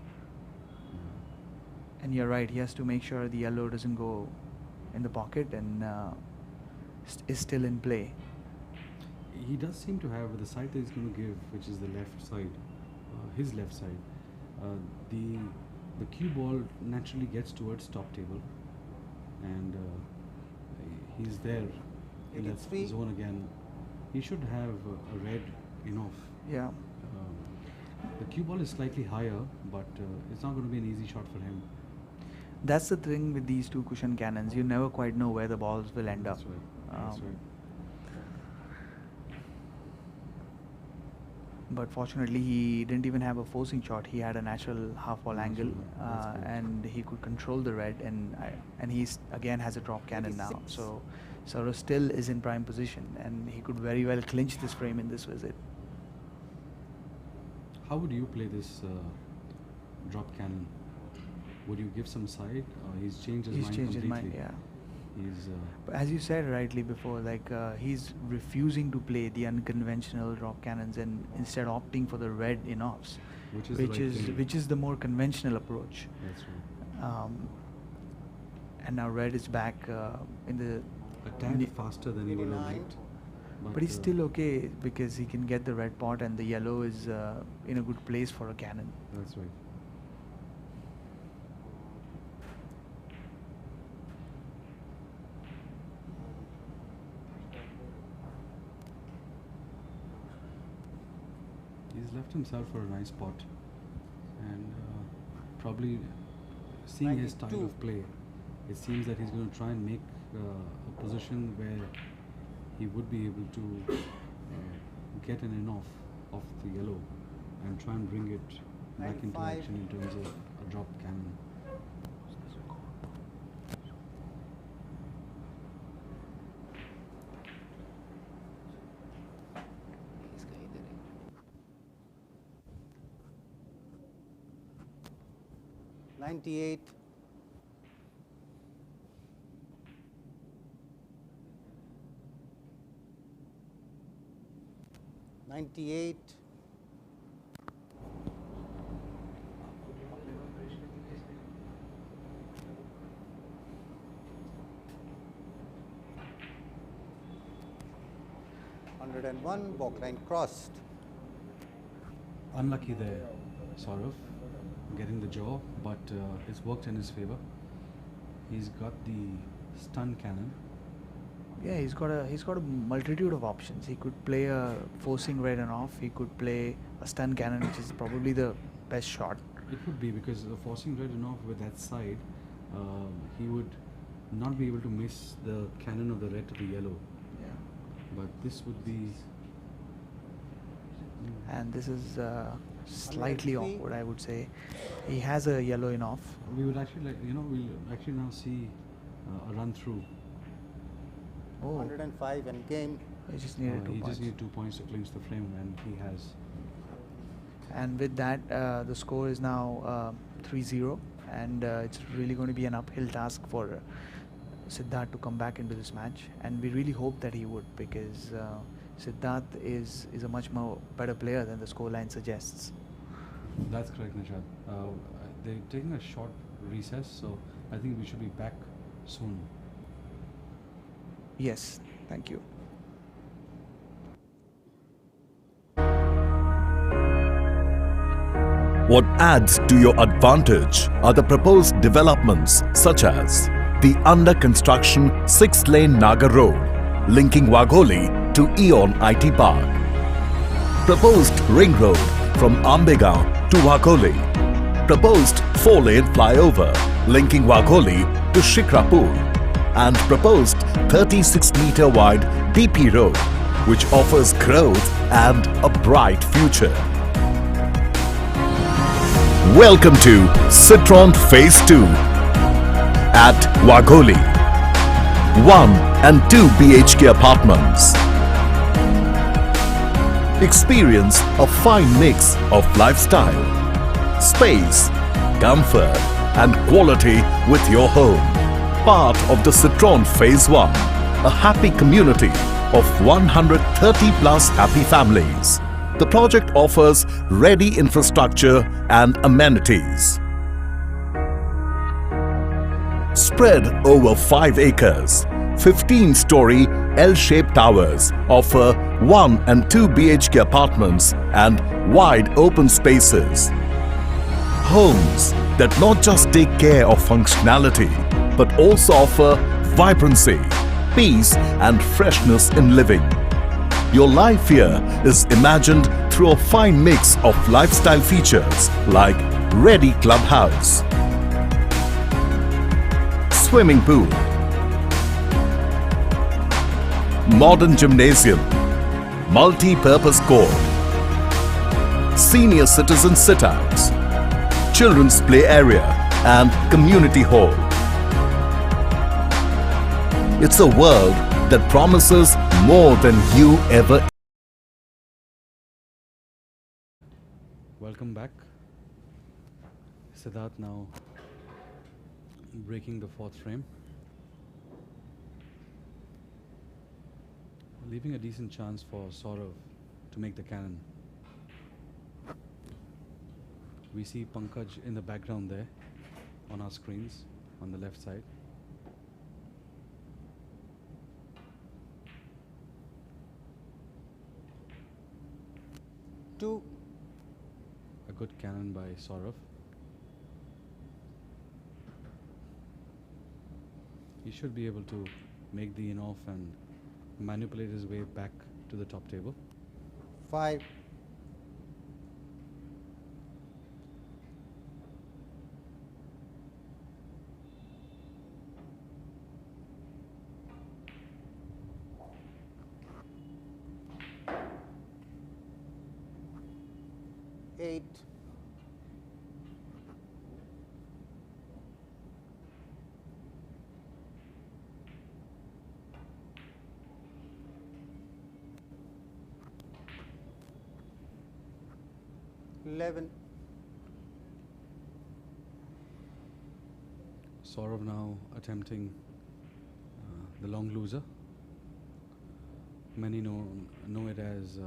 Yeah. And you're right, he has to make sure the yellow doesn't go in the pocket and is still in play. He does seem to have the side that he's going to give, which is the left side, his left side. The cue ball naturally gets towards top table, and he's there in that 83. zone again. He should have a red enough. Yeah. The cue ball is slightly higher, but it's not going to be an easy shot for him. That's the thing with these two cushion cannons. You never quite know where the balls will end up. That's right. That's right. But fortunately, he didn't even have a forcing shot. He had a natural half ball angle, That's good. and he could control the red. And he's again has a drop cannon now. 86. So Saurav still is in prime position, and he could very well clinch this frame in this visit. How would you play this drop cannon? Would you give some side? He's changed his He's mind changed his completely. mind, yeah. He's But as you said rightly before, like he's refusing to play the unconventional drop cannons and instead opting for the red in-offs, which is the right thing. which is the more conventional approach. That's right. And now red is back in the. A tad faster than he would have 89. liked. But he's still okay because he can get the red pot and the yellow is in a good place for a cannon. That's right. He's left himself for a nice spot, and probably seeing his style 92. of play, it seems that he's going to try and make a position where he would be able to get an in off the yellow and try and bring it back into 95. action in terms of a drop cannon. इसका इधर है 98. $98. $101. Walk line crossed. Unlucky there, Saurav, getting the jaw, but it's worked in his favor. He's got the stun cannon. Yeah, he's got a multitude of options. He could play a forcing red and off. He could play a stun cannon, which is probably the best shot. It would be, because forcing red enough with that side, he would not be able to miss the cannon of the red to the yellow. Yeah. But this would be And this is slightly 103. awkward, I would say. He has a yellow in off. we would actually we'll actually now see a run through. Oh, 105 and game. he just needed 2 He points. just needed 2 points to clinch the frame, and he has. And with that, the score is now 3-0, and it's really going to be an uphill task for Siddharth to come back into this match. And we really hope that he would, because Siddharth is a much more better player than the scoreline suggests. That's correct, Nishad. They're taking a short recess, so I think we should be back soon. Yes, thank you. What adds to your advantage are the proposed developments such as the under construction 6-lane Nagar Road linking Wagholi to Eon IT Park, proposed ring road from Ambegaon to Wagholi, proposed 4-lane flyover linking Wagholi to Shikrapur, and proposed 36-meter wide DP road which offers growth and a bright future. Welcome to Citron Phase 2 at Wagholi. 1 and 2 BHK apartments. Experience a fine mix of lifestyle, space, comfort and quality with your home. Part of the Citron Phase 1, a happy community of 130 plus happy families. The project offers ready infrastructure and amenities. Spread over 5 acres, 15-story L-shaped towers offer 1 and 2 BHK apartments and wide open spaces. Homes that not just take care of functionality but also offer vibrancy, peace and freshness in living. Your life here is imagined through a fine mix of lifestyle features like ready clubhouse, swimming pool, modern gymnasium, multi-purpose court, senior citizen sit-outs, children's play area and community hall. It's a world that promises more than you ever. Welcome back. Siddharth now breaking the 4th frame. Leaving a decent chance for Saurav to make the cannon. We see Pankaj in the background there on our screens on the left side. Two. A good cannon by Saurav. He should be able to make the in-off and manipulate his way back to the top table. 5. Eight. Eleven. Saurav now attempting the long loser. Many know it as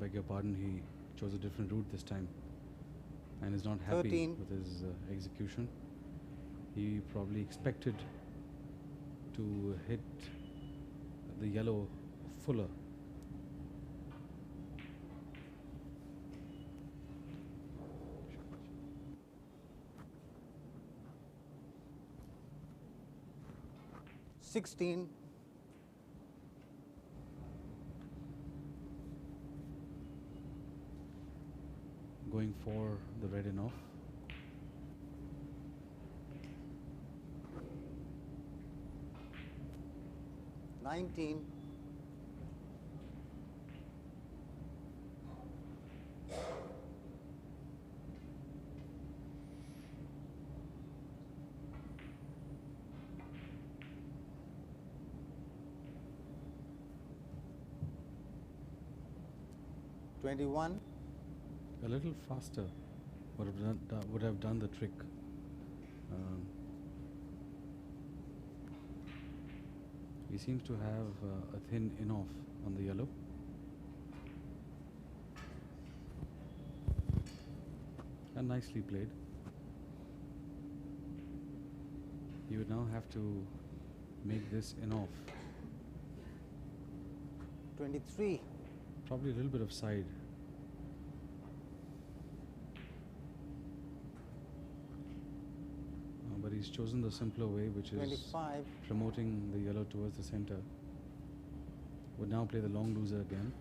beg your pardon, he chose a different route this time and is not happy 13. with his execution. He probably expected to hit the yellow fuller. Sixteen. Going for the red and off. $19. $21. A little faster would have done the trick. He seems to have a thin in-off on the yellow. And nicely played. He would now have to make this in-off. 23. Probably a little bit of side. But he's chosen the simpler way, which is 25. promoting the yellow towards the center. Would now play the long loser again.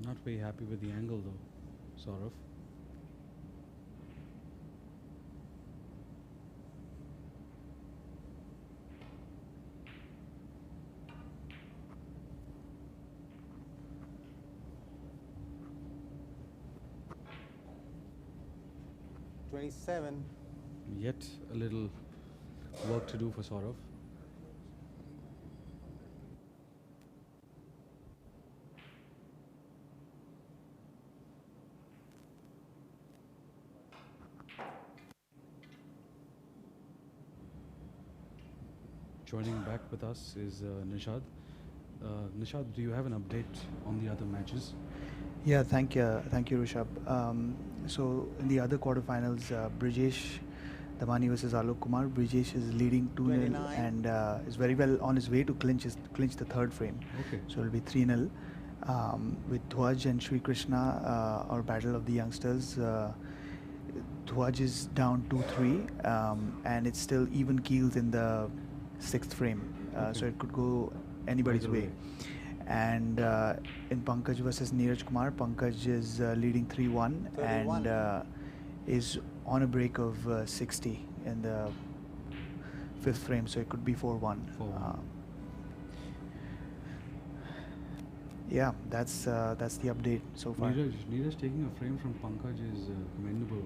Not very happy with the angle though, Saurav. $27. Yet a little work to do for Saurav. Joining back with us is Nishad. Nishad, do you have an update on the other matches? Yeah, thank you, Rishabh. So in the other quarterfinals, Brijesh Damani versus Alok Kumar. Brijesh is leading 2-0 29. and is very well on his way to clinch the third frame. Okay. So it'll be 3-0. With Dhwaj and Sri Krishna, our battle of the youngsters. Dhwaj is down 2-3, and it's still even keels in the sixth frame. So it could go anybody's Either way. way. And in Pankaj versus Neeraj Kumar, Pankaj is leading 3-1 and is on a break of 60 in the fifth frame, so it could be 4-1. 4-1. Yeah, that's the update so far. Neeraj taking a frame from Pankaj is commendable.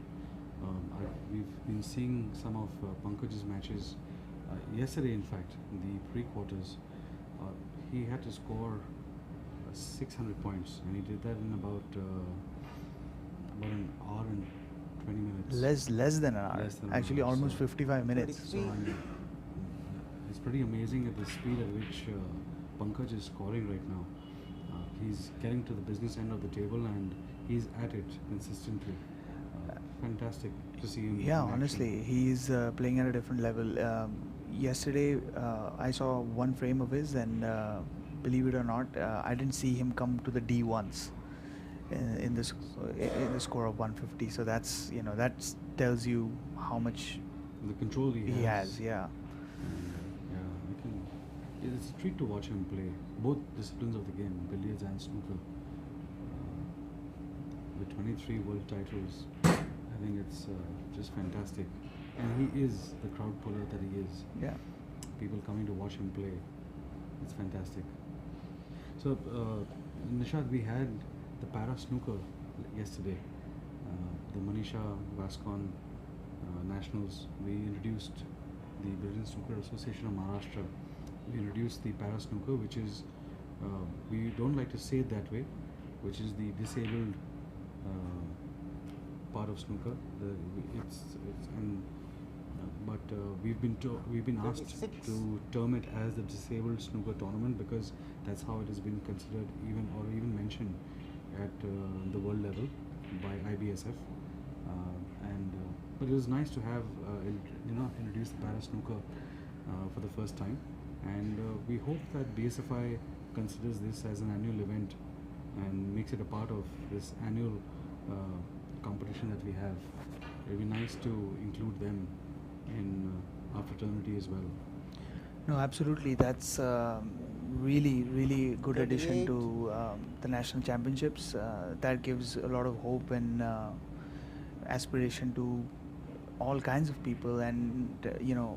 We've been seeing some of Pankaj's matches. Yesterday, in fact, in the pre-quarters, he had to score 600 points, and he did that in about an hour and 20 minutes. Less than an hour. Less than an Actually, hour, almost so- 55 minutes. So it's pretty amazing at the speed at which Pankaj is scoring right now. He's getting to the business end of the table and he's at it consistently. Fantastic to see him. Yeah, in action. honestly, he's playing at a different level. Yesterday, I saw one frame of his, and believe it or not, I didn't see him come to the D once in the score of 150. So that's that tells you how much The control he he has. Yeah. And, it's a treat to watch him play both disciplines of the game, billiards and snooker. With 23 world titles, I think it's just fantastic. And he is the crowd puller that he is. Yeah. People coming to watch him play. It's fantastic. So, Nishad, we had the para snooker yesterday. The Manisha Vascon Nationals. We introduced the Billiards Snooker Association of Maharashtra. We introduced the para snooker, which is, we don't like to say it that way, which is the disabled part of snooker. We've been asked 36. to term it as the disabled snooker tournament because that's how it has been considered, even mentioned at the world level by IBSF. But it was nice to have introduce the para snooker for the first time, and we hope that BSFI considers this as an annual event and makes it a part of this annual competition that we have. It would be nice to include them in our fraternity as well. No, absolutely. That's really, really good addition 38. to the national championships. That gives a lot of hope and aspiration to all kinds of people, and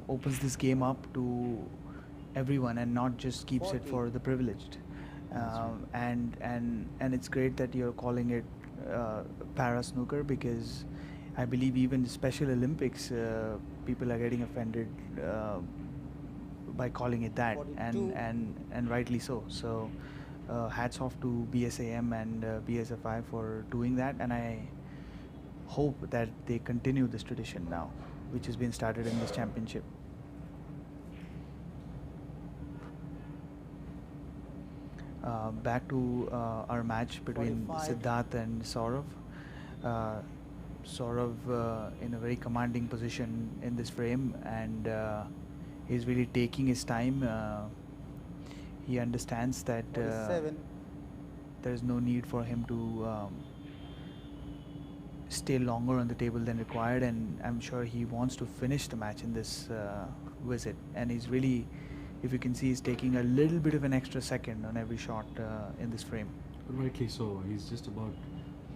opens this game up to everyone, and not just keeps it 40. for the privileged. And it's great that you're calling it para snooker, because I believe even Special Olympics, people are getting offended by calling it that, 42. and rightly so. So hats off to BSAM and BSFI for doing that, and I hope that they continue this tradition now, which has been started in this championship. Back to our match between 45. Siddharth and Saurav. Saurav in a very commanding position in this frame, and he's really taking his time. He understands that 47. there is no need for him to stay longer on the table than required, and I'm sure he wants to finish the match in this visit. And he's really, if you can see, he's taking a little bit of an extra second on every shot in this frame. Rightly so. He's just about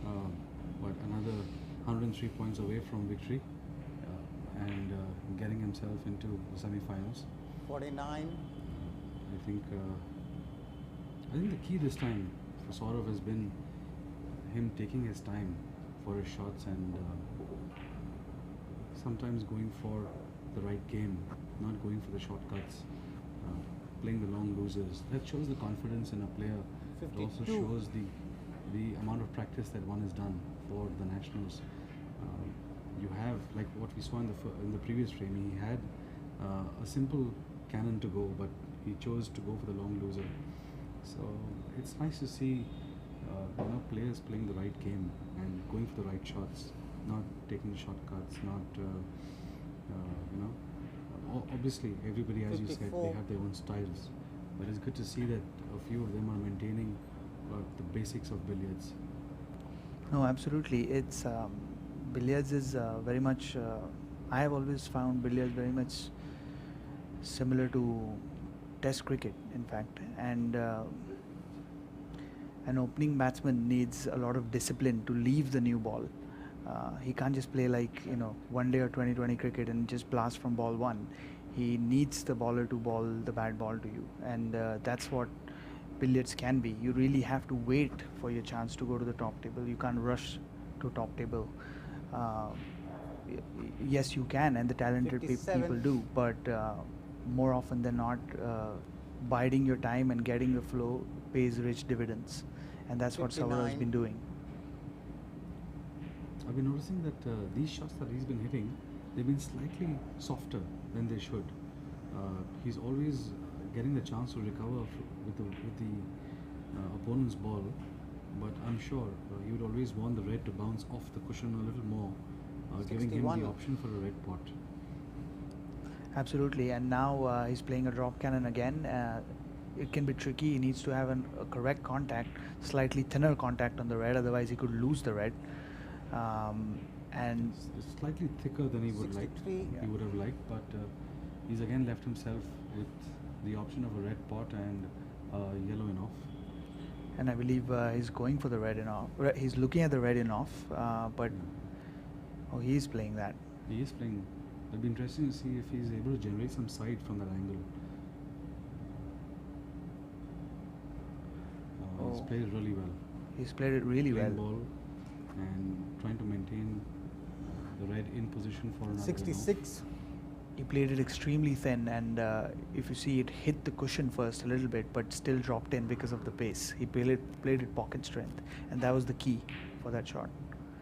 another 103 points away from victory and getting himself into the semi-finals. 49. I think the key this time for Saurav has been him taking his time for his shots and sometimes going for the right game, not going for the shortcuts, playing the long losers. That shows the confidence in a player. It also 52. shows the amount of practice that one has done for the nationals. You have, like what we saw in the previous frame, he had a simple cannon to go, but he chose to go for the long loser. So it's nice to see players playing the right game and going for the right shots, not taking shortcuts, not obviously everybody, as you said, they 54. have their own styles, but it's good to see that a few of them are maintaining the basics of billiards. No, absolutely. It's billiards is very much. I have always found billiards very much similar to Test cricket, in fact, and an opening batsman needs a lot of discipline to leave the new ball. He can't just play like one day or 2020 cricket and just blast from ball one. He needs the bowler to bowl the bad ball to you, and that's what billiards can be. You really have to wait for your chance to go to the top table. You can't rush to top table. Yes, you can, and the talented people 57. do, but more often than not, biding your time and getting the flow pays rich dividends, and that's what Saurav has 59. been doing. I've been noticing that these shots that he's been hitting, they've been slightly softer than they should. He's always getting the chance to recover with the opponent's ball, but I'm sure he would always want the red to bounce off the cushion a little more, giving him 61. the option for a red pot. Absolutely, and now he's playing a drop cannon again. It can be tricky. He needs to have a correct contact, slightly thinner contact on the red, otherwise he could lose the red. And It's slightly thicker than he would like. 63. He would have liked, but he's again left himself with the option of a red pot and yellow in off. I believe he's going for the red in off. He's looking at the red in off, but oh, he's playing that. He is playing. It'll be interesting to see if he's able to generate some side from that angle. He's Oh. played it really well. He's played it really Playing well. ball and trying to maintain the red in position for another 66. He played it extremely thin, and if you see, it hit the cushion first a little bit, but still dropped in because of the pace. He played it pocket strength, and that was the key for that shot.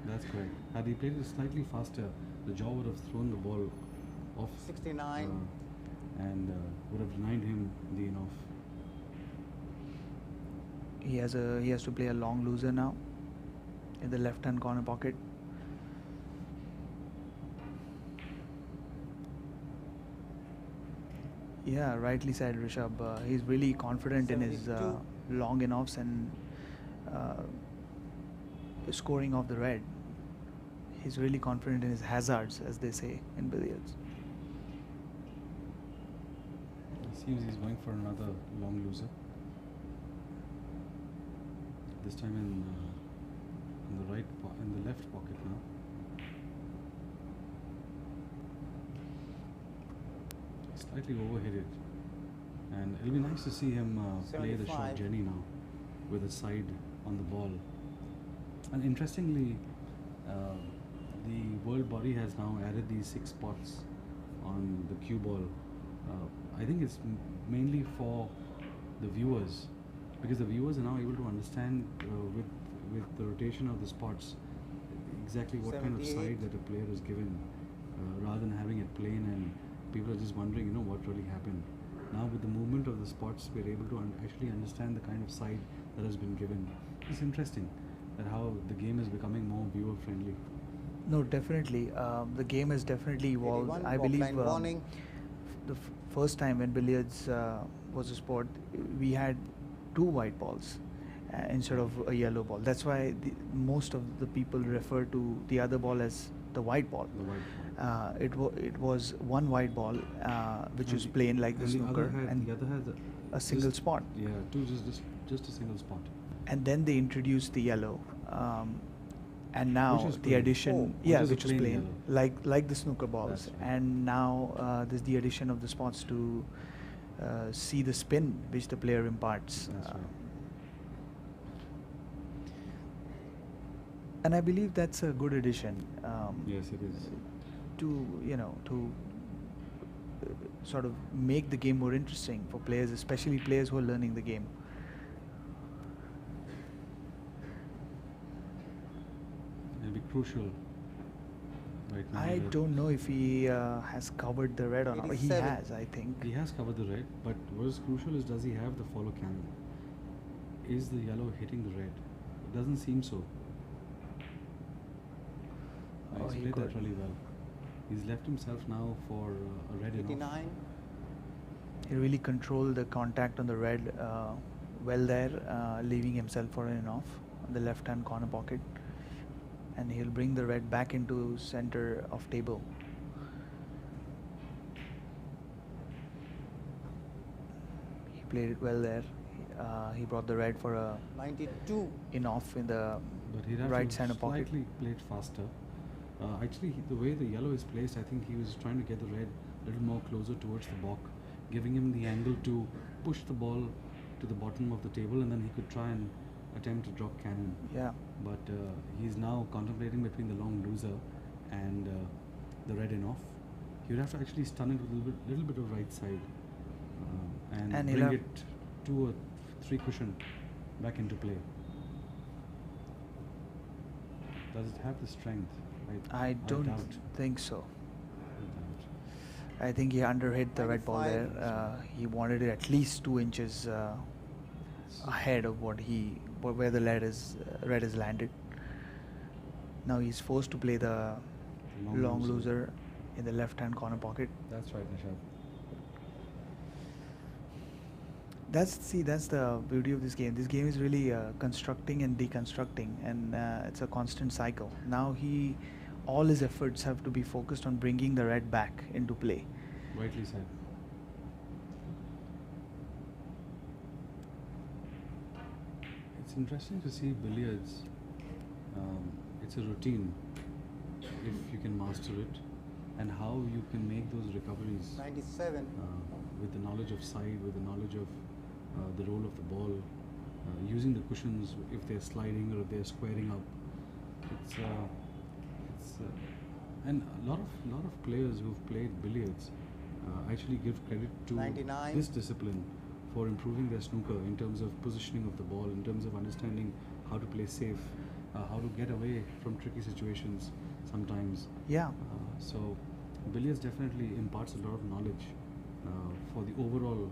That's correct. Had he played it slightly faster, the jaw would have thrown the ball off 69. and would have denied him the in-off. He has to play a long loser now in the left-hand corner pocket. Yeah, rightly said, Rishabh. He's really confident in his 72. long in-offs and scoring off the red. He's really confident in his hazards, as they say in billiards. It seems he's going for another long loser. This time in the left pocket now. Slightly overhit it, and it'll be nice to see him play the shot 75. Jenny now with a side on the ball. And interestingly, the world body has now added these 6 spots on the cue ball. I think it's mainly for the viewers, because the viewers are now able to understand with the rotation of the spots exactly what kind of 78. side that a player is given, rather than having it plain and people are just wondering, what really happened. Now with the movement of the spots, we're able to actually understand the kind of side that has been given. It's interesting that how the game is becoming more viewer friendly. No, definitely. The game has definitely evolved. 81, I walk believe line warning. the first time when billiards was a sport, we had 2 white balls instead of a yellow ball. That's why most of the people refer to the other ball as the white ball. The white. It was 1 white ball, which was plain like the snooker, and the other had a single spot. Yeah, just a single spot. And then they introduced the yellow, and now Which is the plain. addition, Oh, yeah, which is a which is plain plain, yellow. like the snooker balls. That's right. And now there's the addition of the spots to see the spin which the player imparts. That's right. And I believe that's a good addition. Yes, it is. To sort of make the game more interesting for players, especially players who are learning the game. It'll be crucial right now. I that don't know if he has covered the red or not. He 87. has, I think. He has covered the red, but what is crucial is, does he have the follow cannon? is the yellow hitting the red? It doesn't seem so. Oh, He's he played could. that really well. He's left himself now for a red in off. 89. He really controlled the contact on the red well there, leaving himself for an off on the left-hand corner pocket, and he'll bring the red back into center of table. He played it well there. He brought the red for a 92. in off in the But he'd have right to center pocket. slightly play it faster. Actually, the way the yellow is placed, I think he was trying to get the red a little more closer towards the block, giving him the angle to push the ball to the bottom of the table, and then he could try and attempt to drop cannon. Yeah. But he's now contemplating between the long loser and the red in off. He would have to actually stun it with a little bit of right side and And he'll bring have- it 2 or 3 cushion back into play. Does it have the strength? I don't doubt. think so. I doubt. I think he underhit the red ball there. 95. He wanted it at least 2 inches ahead of where the red is landed. Now he's forced to play the long loser in the left-hand corner pocket. That's right, Nishad. That's the beauty of this game. This game is really constructing and deconstructing, and it's a constant cycle. Now all his efforts have to be focused on bringing the red back into play. Rightly said. It's interesting to see billiards. It's a routine if you can master it, and how you can make those recoveries 97. with the knowledge of side, with the knowledge of the roll of the ball, using the cushions if they're sliding or if they're squaring up. It's and a lot of players who've played billiards actually give credit to 99. this discipline for improving their snooker in terms of positioning of the ball, in terms of understanding how to play safe, how to get away from tricky situations sometimes. Yeah. So billiards definitely imparts a lot of knowledge for the overall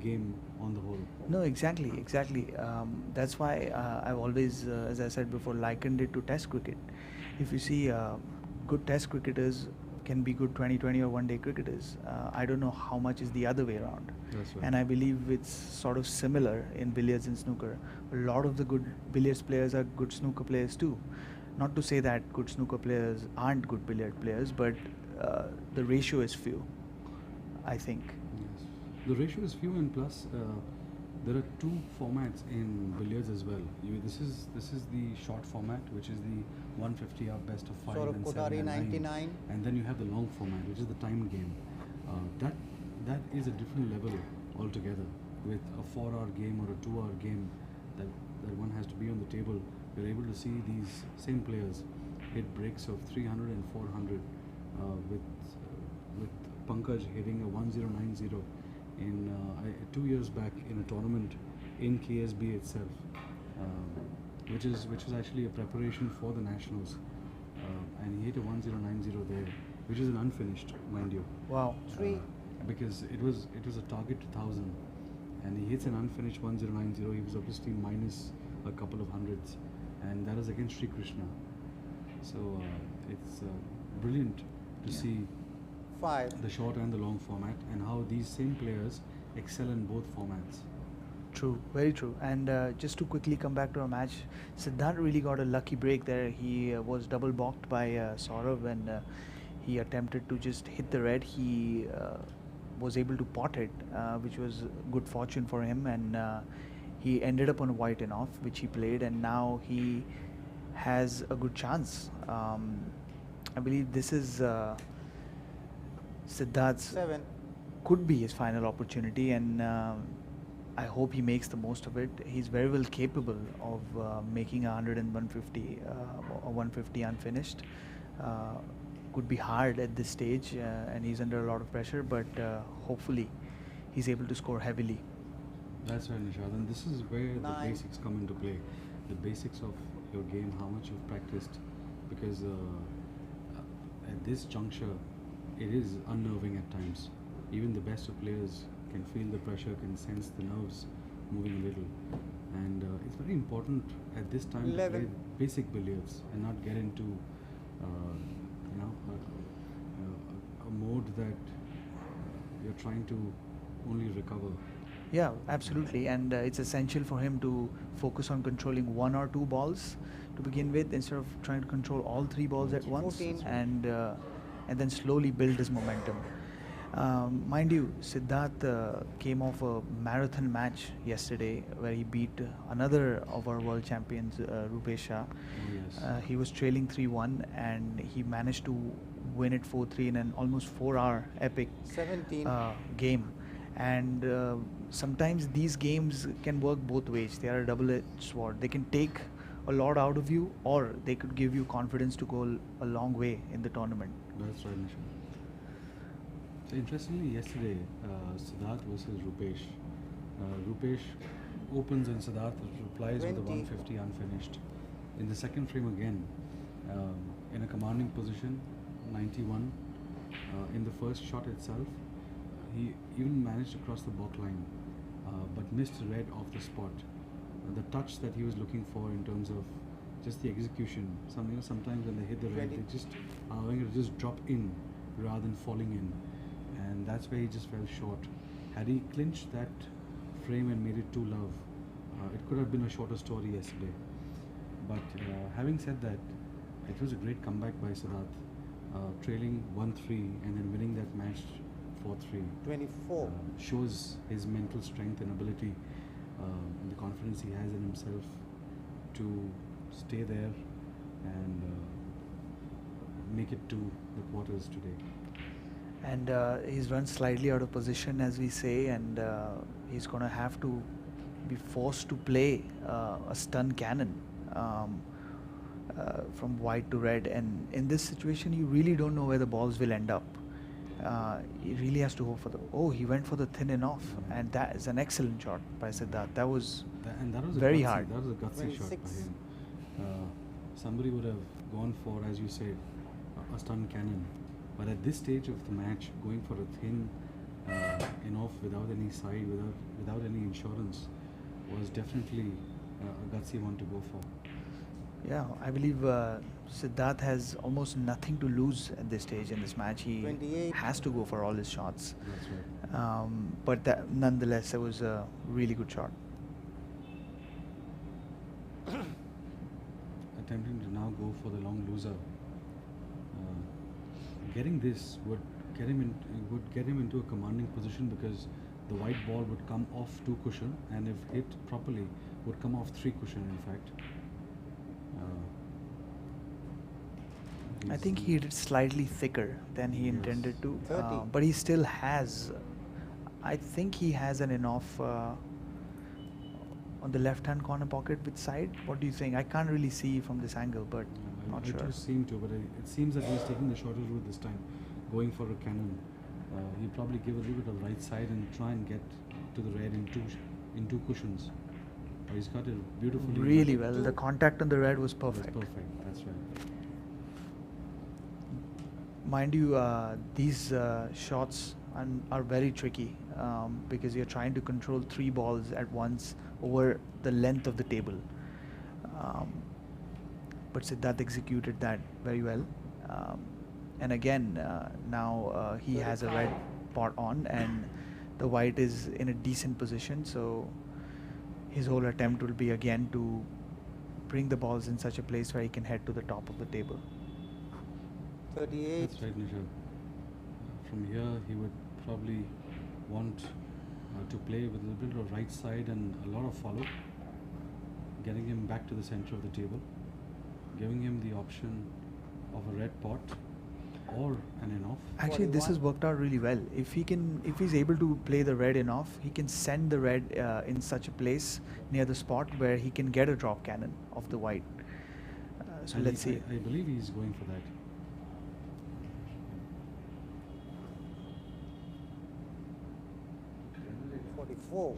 game on the whole. No, exactly. That's why I've always, as I said before, likened it to Test cricket. If you see, good Test cricketers can be good 2020 or one-day cricketers. I don't know how much is the other way around. That's right. And I believe it's sort of similar in billiards and snooker. A lot of the good billiards players are good snooker players too. Not to say that good snooker players aren't good billiard players, but the ratio is few, I think. Yes. The ratio is few, and plus there are 2 formats in billiards as well. This is the short format, which is the 150 up, best of 5 Saurav and 7 Kothari, and 9. 99. And then you have the long format, which is the timed game. That is a different level altogether. With a 4-hour game or a 2-hour game that one has to be on the table, you're able to see these same players hit breaks of 300 and 400 with Pankaj hitting a 1090 in 2 years back in a tournament in KSB itself, which is actually a preparation for the nationals, and he hit a 1090 there, which is an unfinished, mind you. Wow. 3. Because it was a target to 1000, and he hits an unfinished 1090. He was obviously minus a couple of hundreds, and that is against Sri Krishna. So it's brilliant to see 5. the short and the long format, and how these same players excel in both formats. True, very true. And just to quickly come back to our match, Siddharth really got a lucky break there. He was double balked by Saurav, and he attempted to just hit the red. He was able to pot it, which was good fortune for him, and he ended up on a white and off, which he played, and now he has a good chance. I believe this is Siddharth's 7. could be his final opportunity, and I hope he makes the most of it. He's very well capable of making 100 and 150 or 150 unfinished. Could be hard at this stage, and he's under a lot of pressure, but hopefully he's able to score heavily. That's right, Nishad, and this is where the 9. basics come into play. The basics of your game, how much you've practiced, because at this juncture, it is unnerving at times. Even the best of players can feel the pressure, can sense the nerves moving a little. And it's very important at this time to 11. play basic billiards and not get into a mode that you're trying to only recover. Yeah, absolutely, and it's essential for him to focus on controlling one or two balls to begin with, instead of trying to control all three balls at once, 14. and then slowly build his momentum. Mind you, Siddharth came off a marathon match yesterday where he beat another of our world champions, Rupesh Shah. Oh, yes. He was trailing 3-1 and he managed to win it 4-3 in an almost 4-hour epic 17. game. And sometimes these games can work both ways. They are a double-edged sword. They can take a lot out of you, or they could give you confidence to go a long way in the tournament. That's right, Manisha. So interestingly, yesterday, Siddharth versus Rupesh. Rupesh opens and Siddharth replies with a 20. 150 unfinished. In the second frame again, in a commanding position, 91. In the first shot itself, he even managed to cross the balk line, but missed red off the spot. The touch that he was looking for in terms of just the execution. Sometimes when they hit the red, 20. they just allowing it to just drop in rather than falling in, and that's where he just fell short. Had he clinched that frame and made it 2-love, it could have been a shorter story yesterday. But having said that, it was a great comeback by Siddharth, trailing 1-3 and then winning that match 4-3. 24. Shows his mental strength and ability, and the confidence he has in himself to stay there and make it to the quarters today. And he's run slightly out of position, as we say, and he's going to have to be forced to play a stun cannon from white to red. And in this situation, you really don't know where the balls will end up. He really has to go for the... Oh, he went for the thin and off, and that is an excellent shot by Siddharth. That was very hard. That was a gutsy shot by 26. him. Somebody would have gone for, as you said, a stun cannon. But at this stage of the match, going for a thin and off without any side, without any insurance, was definitely a gutsy one to go for. Yeah, I believe Siddharth has almost nothing to lose at this stage in this match. He 28. has to go for all his shots. That's right. But nonetheless, it was a really good shot. Attempting to now go for the long loser. Getting this would get him into a commanding position, because the white ball would come off 2 cushion, and if hit properly, would come off 3 cushion. In fact, I think he hit it slightly thicker than he Yes. intended to, 30. but he still has. I think he has an enough on the left-hand corner pocket with side. What do you think? I can't really see from this angle, but not I sure. do seem to, but it seems that he's taking the shorter route this time, going for a cannon. He'll probably give a little bit of right side and try and get to the red in two cushions. He's got it beautifully. Really well. The contact on the red was perfect. That's perfect. That's right. Mind you, these shots are very tricky because you're trying to control 3 balls at once over the length of the table. But Siddharth executed that very well. And again, now he has a red pot on, and the white is in a decent position. So his whole attempt will be again to bring the balls in such a place where he can head to the top of the table. 38. That's right, Nisha. From here, he would probably want to play with a little bit of right side and a lot of follow, getting him back to the center of the table, giving him the option of a red pot or an in-off. Actually, this has 41. worked out really well. If he's able to play the red in-off, he can send the red in such a place near the spot where he can get a drop cannon of the white. So And let's see. I believe he's going for that. Forty-four.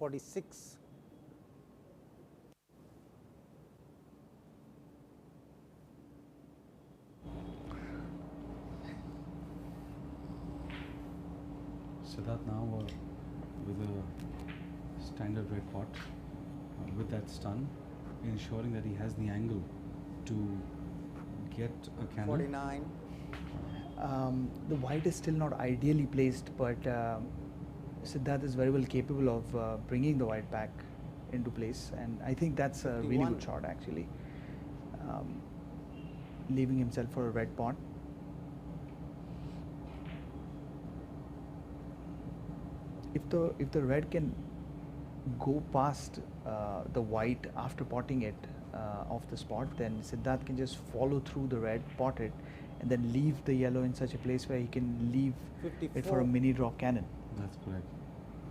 $46. Siddharth now with a standard red pot with that stun, ensuring that he has the angle to get a cannon. 49. The white is still not ideally placed, but Siddharth is very well capable of bringing the white back into place, and I think that's a really 51. good shot actually. Leaving himself for a red pot. If the red can go past the white after potting it off the spot, then Siddharth can just follow through the red, pot it, and then leave the yellow in such a place where he can leave it for a 54. mini draw cannon. That's correct.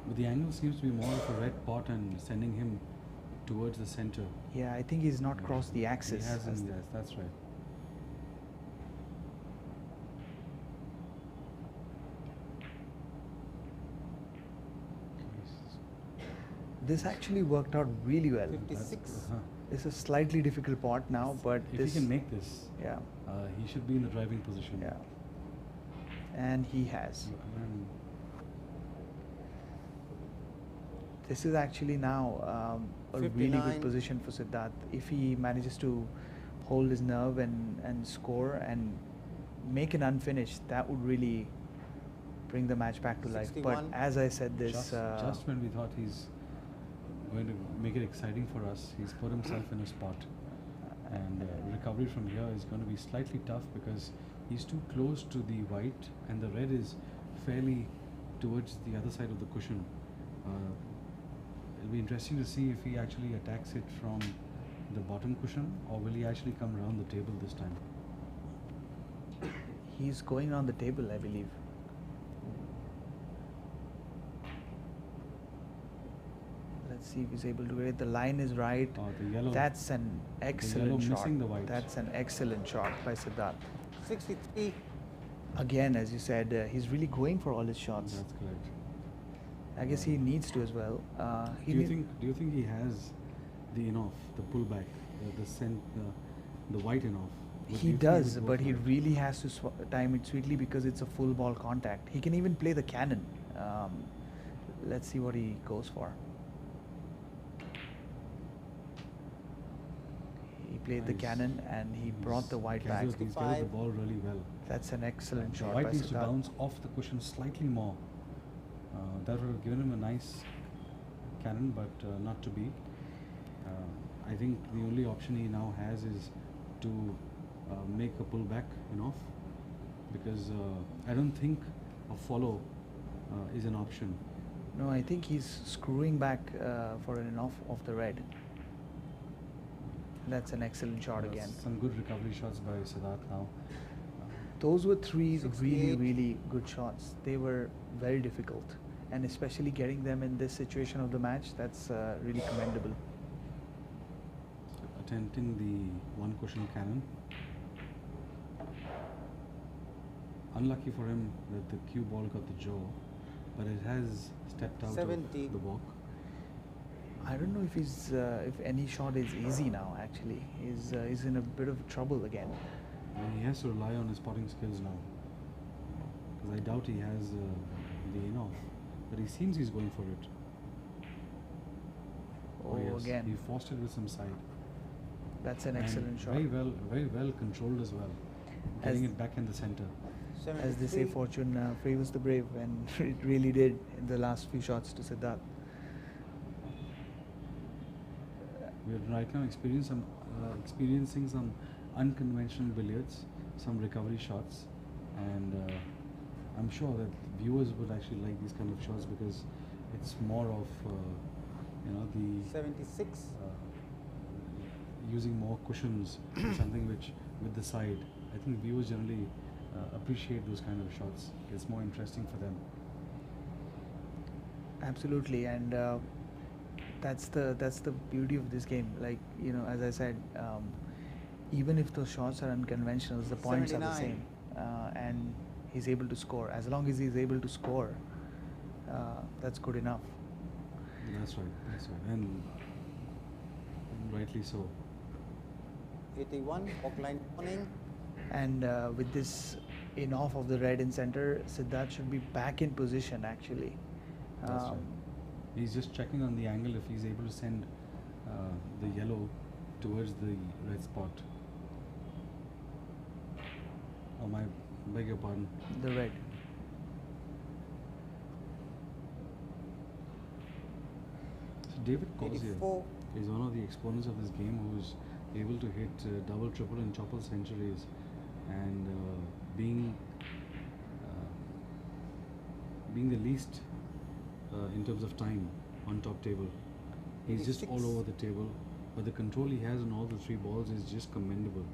But the angle seems to be more of a red pot and sending him towards the center. Yeah, I think he's not crossed the axis. He hasn't, yes, that's right. This actually worked out really well. 56. It's a slightly difficult pot now, but If this he can make this, yeah, he should be in the driving position. yeah, and he has. And This is actually now a really 59. good position for Siddharth. If he manages to hold his nerve and score and make an unfinished, that would really bring the match back to life. But 61. as I said, this just when we thought he's going to make it exciting for us, he's put himself in a spot. And recovery from here is going to be slightly tough because he's too close to the white and the red is fairly towards the other side of the cushion. It'll be interesting to see if he actually attacks it from the bottom cushion or will he actually come around the table this time. he's going on the table, I believe. Let's see if he's able to get it. The line is right. The yellow. That's an excellent yellow shot. missing the white. That's an excellent shot by Siddharth. 63. Again, as you said, he's really going for all his shots. That's correct. I guess he needs to as well. Do you think he has the in-off, the pullback, the white in-off? He does, but he really has to time it sweetly because it's a full ball contact. He can even play the cannon. Let's see what he goes for. He played the Nice. cannon and he brought the white back. He's gathered the ball really well. That's an excellent The shot white by needs to Siddharth. bounce off the cushion slightly more. That would have given him a nice cannon, but not to be. I think the only option he now has is to make a pullback in-off because I don't think a follow is an option. No, I think he's screwing back for an off of the red. That's an excellent shot That's again. Some good recovery shots by Siddharth now. Those were three really, 68. really good shots. They were very difficult. And especially getting them in this situation of the match, that's really commendable. Attempting the one cushion cannon. Unlucky for him that the cue ball got the jaw, but it has stepped out 70. of the walk. I don't know if if any shot is easy now. Actually, he's in a bit of trouble again. And he has to rely on his potting skills now, because I doubt he has the in-off, but he seems he's going for it. Oh, yes, again, he forced it with some side. that's an And excellent shot. Very well controlled as well, getting it back in the center. As they say, 73. fortune favors the brave, and it really did in the last few shots to Siddharth. We are right now experiencing some unconventional billiards, some recovery shots, and I'm sure that viewers would actually like these kind of shots because it's more of the 76. using more cushions, something which with the side. I think viewers generally appreciate those kind of shots. It's more interesting for them. Absolutely, and that's the beauty of this game. Like, as I said, even if those shots are unconventional, the points are the 79. same, and he's able to score. As long as he's able to score, that's good enough. That's right. And rightly so. 81. Oakline warning. And with this in off of the red in center, Siddharth should be back in position actually. That's right. He's just checking on the angle if he's able to send the yellow towards the red spot. Oh, my beg your pardon. The red. So David Cozier 84. is one of the exponents of this game who's able to hit double, triple and triple centuries, and being the least in terms of time on top table. He's just 86. all over the table, but the control he has on all the three balls is just commendable.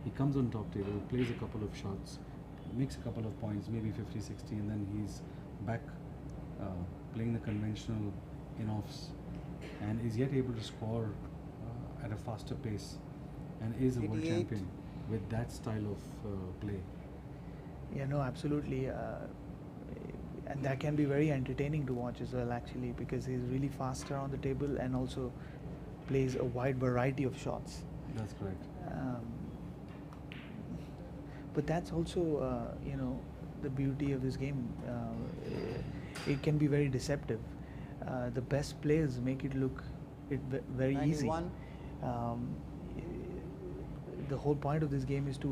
He comes on top table, plays a couple of shots, makes a couple of points, maybe 50, 60, and then he's back playing the conventional in-offs, and is yet able to score at a faster pace, and is a world 88. champion with that style of play. Yeah, no, absolutely. And that can be very entertaining to watch as well, actually, because he's really faster on the table and also plays a wide variety of shots. That's correct. But that's also, the beauty of this game. It can be very deceptive. The best players make it look very easy. 91. The whole point of this game is to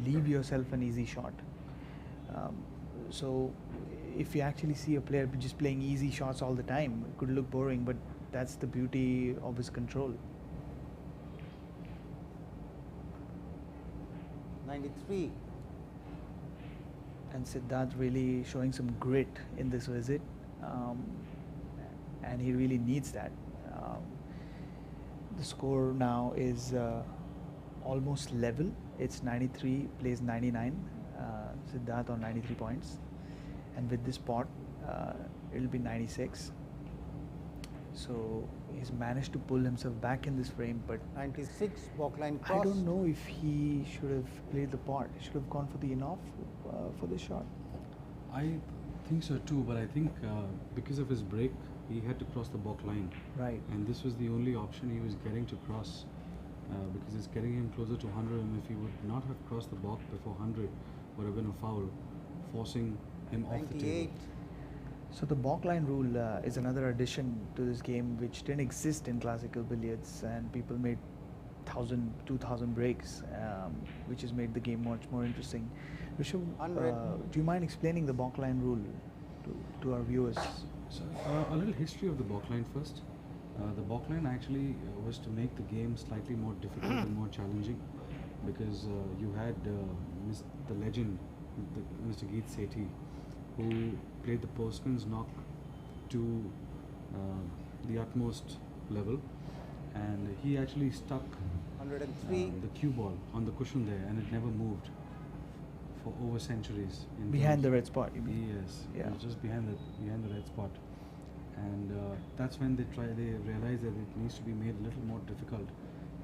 leave yourself an easy shot. So if you actually see a player just playing easy shots all the time, it could look boring, but that's the beauty of his control. 93. And Siddharth really showing some grit in this visit, and he really needs that. The score now is almost level. It's 93 plays 99. Siddharth on 93 points, and with this pot, it'll be 96. So he's managed to pull himself back in this frame, but 96. Walkline cross. I don't know if he should have played the pot. He should have gone for the in-off for this shot. I think so too, but I think because of his break, he had to cross the back line. Right. And this was the only option he was getting to cross, because it's getting him closer to 100, and if he would not have crossed the back before 100, would have been a foul, forcing him off the 98. table. So the balk line rule is another addition to this game which didn't exist in classical billiards, and people made 1,000, 2,000 breaks, which has made the game much more interesting. Rishabh, 100. do you mind explaining the balk line rule to our viewers? So a little history of the balk line first. The balk line actually was to make the game slightly more difficult and more challenging, because you had the legend, Mr. Geet Sethi, who played the postman's knock to the utmost level, and he actually stuck 103. the cue ball on the cushion there, and it never moved for over centuries. Behind the red spot, you mean? Yes, Yeah. it was just behind the red spot, and that's when they realized that it needs to be made a little more difficult,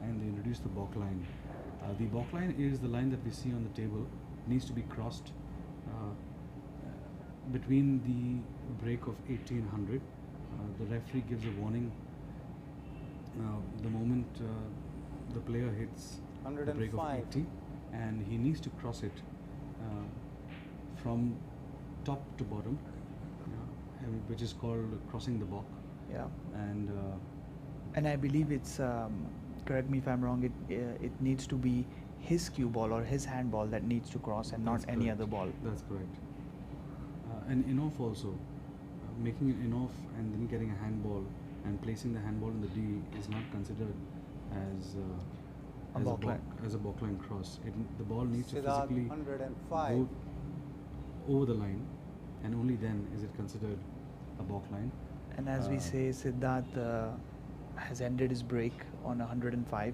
and they introduced the balk line. The balk line is the line that we see on the table. It needs to be crossed between the break of 1800. The referee gives a warning the moment the player hits the break of 105. 80, and he needs to cross it from top to bottom, which is called crossing the balk. Yeah. And I believe it's, correct me if I'm wrong, it needs to be his cue ball or his handball that needs to cross, and not that's any correct. other ball. That's correct. And in-off also, making an in-off and then getting a handball and placing the handball in the D is not considered as A balk line. as a balk line cross. The ball needs to Siddharth, physically 105. go over the line, and only then is it considered a balk line. And as we say, Siddharth has ended his break on 105.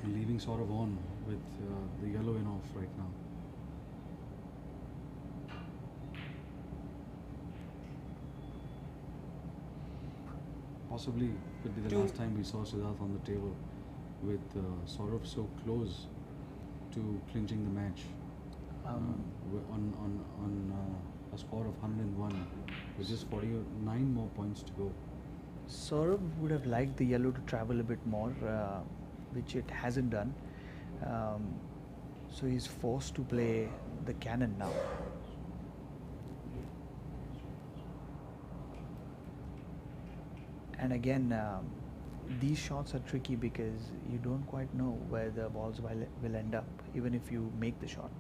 And leaving Saurav on with the yellow in-off right now. Possibly could be the last time we saw Siddharth on the table, with Saurav so close to clinching the match on a score of 101, with just 49 more points to go. Saurav would have liked the yellow to travel a bit more, which it hasn't done. So he's forced to play the cannon now. And again, these shots are tricky because you don't quite know where the balls will end up, even if you make the shot.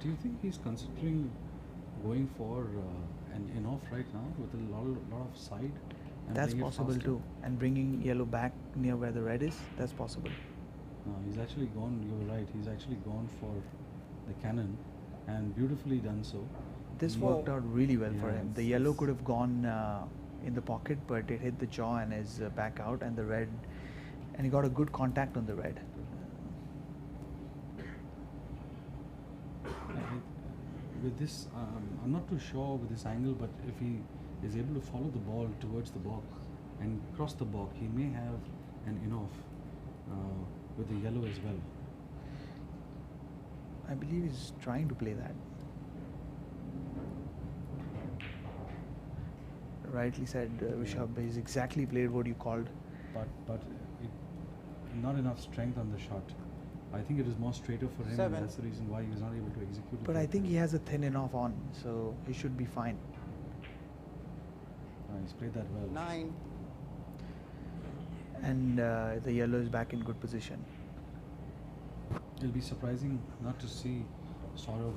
Do you think he's considering going for an in-off right now with a lot of side? And That's playing it possible faster? too. And bringing yellow back near where the red is, that's possible. No, he's actually gone, you're right, he's actually gone for the cannon and beautifully done so. This He- worked out really well for Yeah, him. The it's- yellow it's- could have gone in the pocket, but it hit the jaw and is back out, and the red, and he got a good contact on the red. With this, I'm not too sure with this angle, but if he is able to follow the ball towards the block and cross the block, he may have an in-off with the yellow as well. I believe he's trying to play that. Rightly said, Rishabh. He's exactly played what you called. But not enough strength on the shot. I think it is more straighter for him, and 7. that's the reason why he was not able to execute it. But I think he has a thin enough on, so he should be fine. He's played that well. 9. And the yellow is back in good position. It'll be surprising not to see Saurav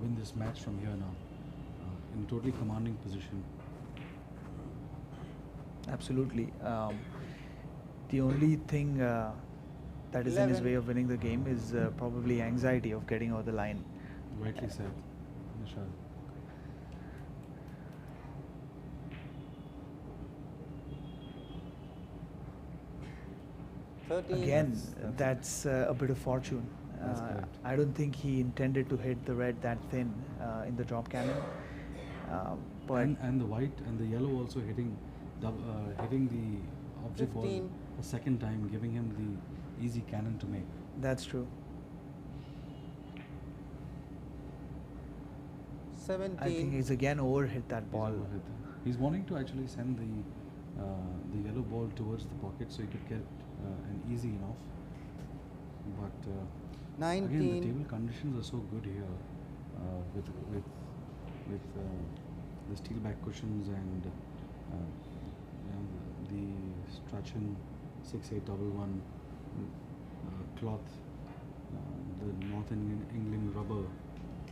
win this match from here now, in a totally commanding position. Absolutely. The only thing that is in his 11. way of winning the game is probably anxiety of getting over the line. Rightly said, Manisha. Again, That's- that's a bit of fortune. That's correct. I don't think he intended to hit the red that thin in the drop cannon. But And the white and the yellow also hitting the object ball 15. a second time, giving him the easy cannon to make. that's true. 17. I think he's again overhit that He's ball. overhit. He's wanting to actually send the yellow ball towards the pocket so he could get an easy enough. But again, the 19. table conditions are so good here with the steel back cushions and the Strachan 6811 cloth, the North England rubber.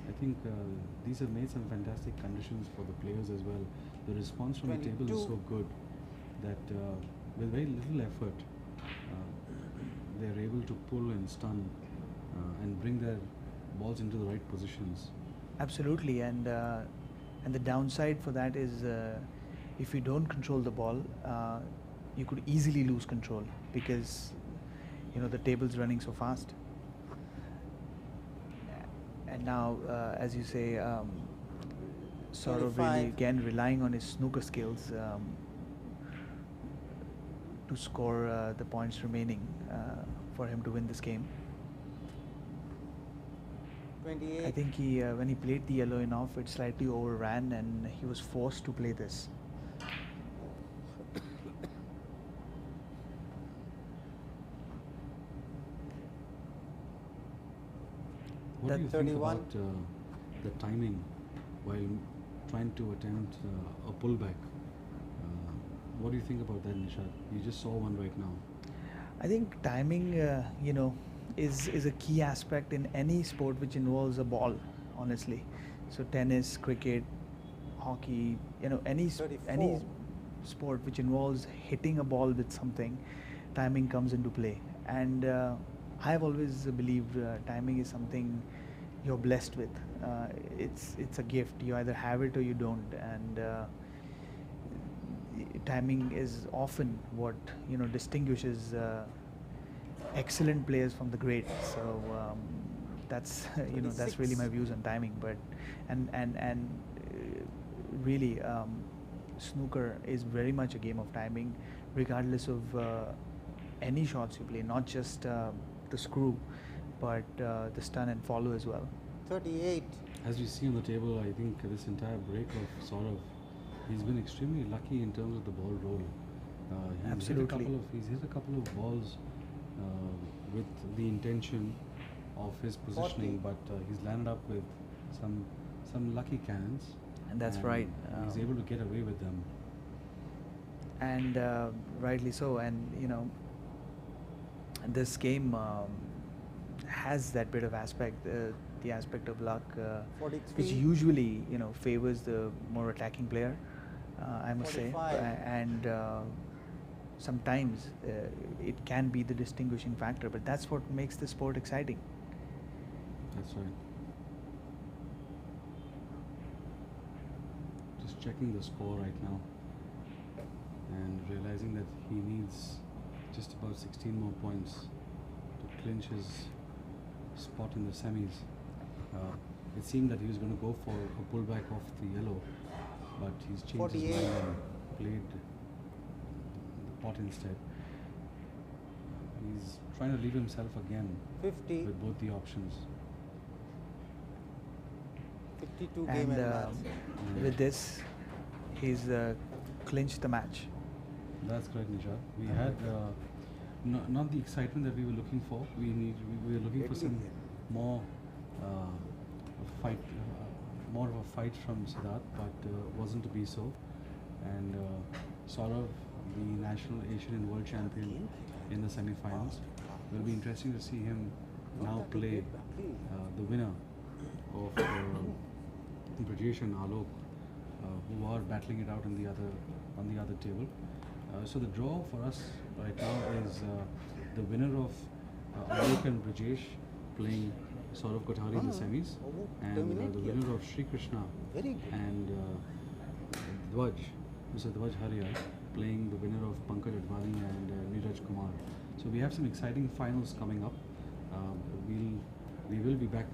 I think these have made some fantastic conditions for the players as well. The response from the table is 22. so good that with very little effort, they are able to pull and stun and bring their balls into the right positions. Absolutely, and the downside for that is if you don't control the ball, you could easily lose control because the table's running so fast. And now, as you say, Saurav really 25. again relying on his snooker skills to score the points remaining for him to win this game. 28. I think he, when he played the yellow enough, it slightly overran and he was forced to play this. What That do you think 31. about the timing while trying to attempt a pullback? What do you think about that, Nishad? You just saw one right now. I think timing, is a key aspect in any sport which involves a ball, honestly. So tennis, cricket, hockey, any 34. sport which involves hitting a ball with something, timing comes into play. And I have always believed timing is something you're blessed with. It's a gift. You either have it or you don't. And timing is often what distinguishes excellent players from the great. So that's that's really my 26. views on timing. But and really, snooker is very much a game of timing, regardless of any shots you play, not just the screw, but the stun and follow as well. 38. As we see on the table, I think this entire break of Saurav, he's been extremely lucky in terms of the ball roll. Absolutely. He's hit a couple of balls with the intention of his positioning, but he's landed up with some lucky cannons. And that's right. He's able to get away with them. And rightly so. And you know, this game has that bit of aspect, the aspect of luck, which 43. usually favors the more attacking player, I must say. 45. And sometimes it can be the distinguishing factor, but that's what makes the sport exciting. That's right. Just checking the score right now and realizing that he needs just about 16 more points to clinch his spot in the semis. It seemed that he was going to go for a pullback off the yellow, but he's changed his 48. mind and played the pot instead. He's trying to leave himself again 50. with both the options. 52 game And and match. with this, he's clinched the match. That's correct, Nisha. We had not the excitement that we were looking for. We were looking for some more fight, more of a fight from Siddharth, but wasn't to be so. And Saurav, the national Asian and world champion in the semi-finals, will be interesting to see him now play the winner of Brajesh and Alok, who are battling it out on the other table. So the draw for us right now is the winner of Alok and Brajesh playing Saurav Kothari in the semis, and the winner of Sri Krishna Very good. and Dwaj, Mr. Dwaj Hariyar, playing the winner of Pankaj Advani and Neeraj Kumar. So we have some exciting finals coming up. We will be back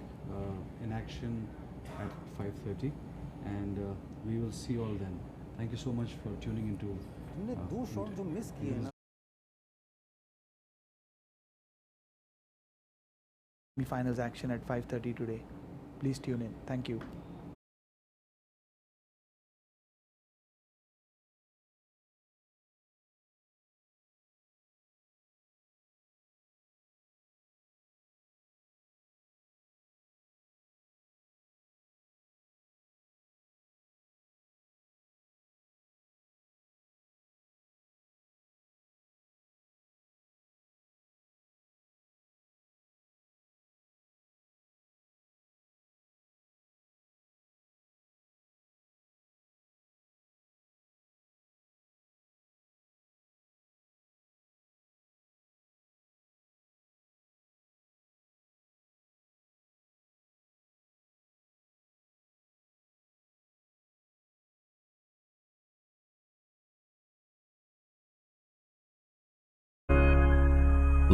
in action at 5:30, and we will see you all then. Thank you so much for tuning into. हमने दो shot जो miss किए ना Semi-finals action at 5:30 today. Please tune in. Thank you.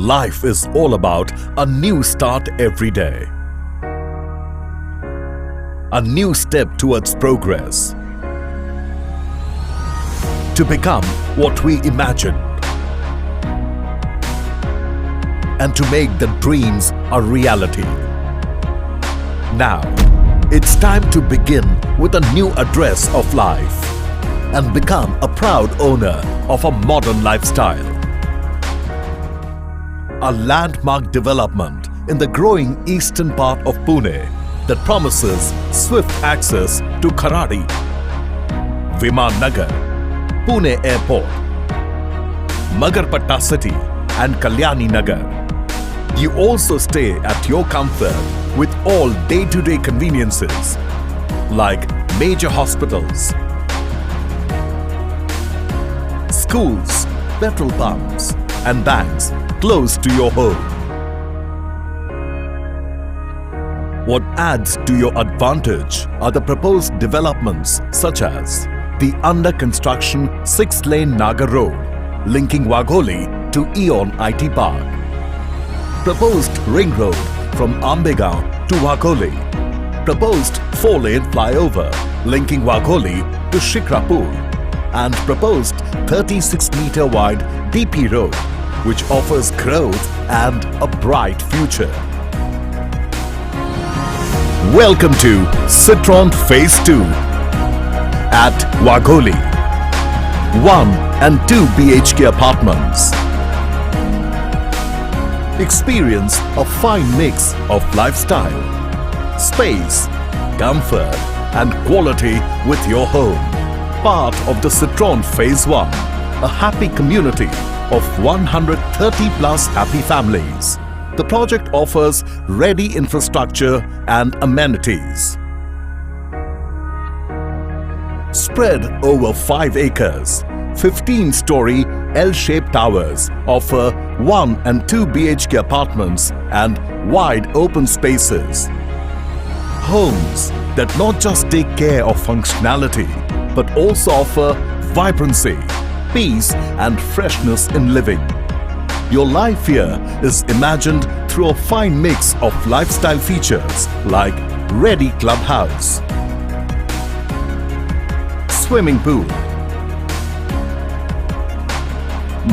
Life is all about a new start every day. A new step towards progress. To become what we imagined. And to make the dreams a reality. Now, it's time to begin with a new address of life and become a proud owner of a modern lifestyle. A landmark development in the growing eastern part of Pune that promises swift access to Kothari, Viman Nagar, Pune Airport, Magarpatta City and Kalyani Nagar. You also stay at your comfort with all day-to-day conveniences like major hospitals, schools, petrol pumps and banks close to your home. What adds to your advantage are the proposed developments such as the under construction 6-lane Nagar Road linking Wagholi to Eon IT Park, proposed ring road from Ambegaon to Wagholi, proposed 4-lane flyover linking Wagholi to Shikrapur, and proposed 36-meter wide DP road which offers growth and a bright future. Welcome to Citron Phase 2 at Wagholi. 1 and 2 BHK apartments. Experience a fine mix of lifestyle, space, comfort and quality with your home. Part of the Citron Phase 1, a happy community of 130 plus happy families. The project offers ready infrastructure and amenities. Spread over 5 acres, 15-story L-shaped towers offer 1 and 2 BHK apartments and wide open spaces. Homes that not just take care of functionality but also offer vibrancy, peace and freshness in living. Your life here is imagined through a fine mix of lifestyle features like ready clubhouse, swimming pool,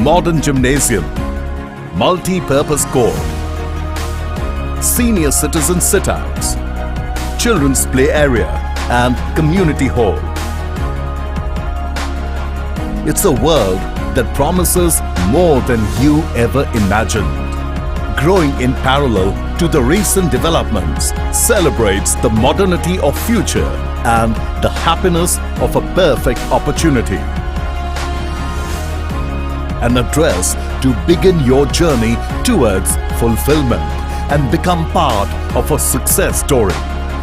modern gymnasium, multi-purpose court, senior citizen sit-outs, children's play area and community hall. It's a world that promises more than you ever imagined. Growing in parallel to the recent developments, celebrates the modernity of future and the happiness of a perfect opportunity. An address to begin your journey towards fulfillment and become part of a success story.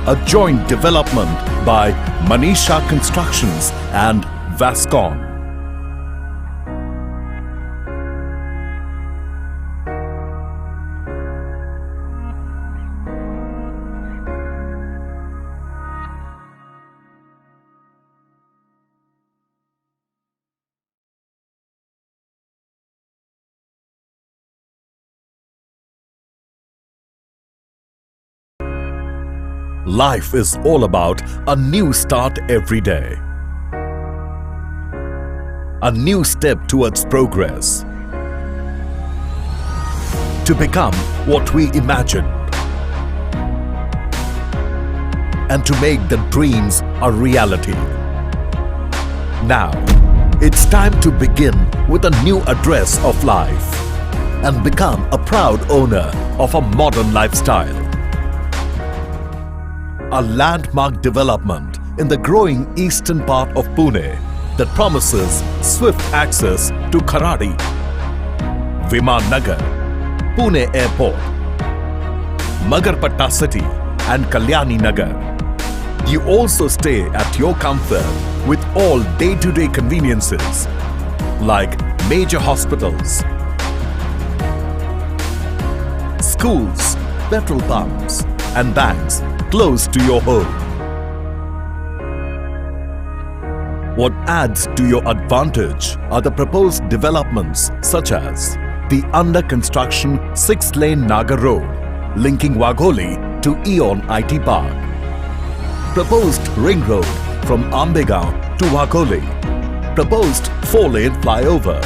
A joint development by Manisha Constructions and Vascon. Life is all about a new start every day. A new step towards progress. To become what we imagined. And to make the dreams a reality. Now, it's time to begin with a new address of life and become a proud owner of a modern lifestyle. A landmark development in the growing eastern part of Pune that promises swift access to Kothari, Viman Nagar, Pune Airport, Magarpatta City and Kalyani Nagar. You also stay at your comfort with all day-to-day conveniences like major hospitals, schools, petrol pumps and banks close to your home. What adds to your advantage are the proposed developments such as the under construction 6-lane Nagar Road linking Wagholi to Eon IT Park, proposed ring road from Ambegaon to Wagholi, proposed 4-lane flyover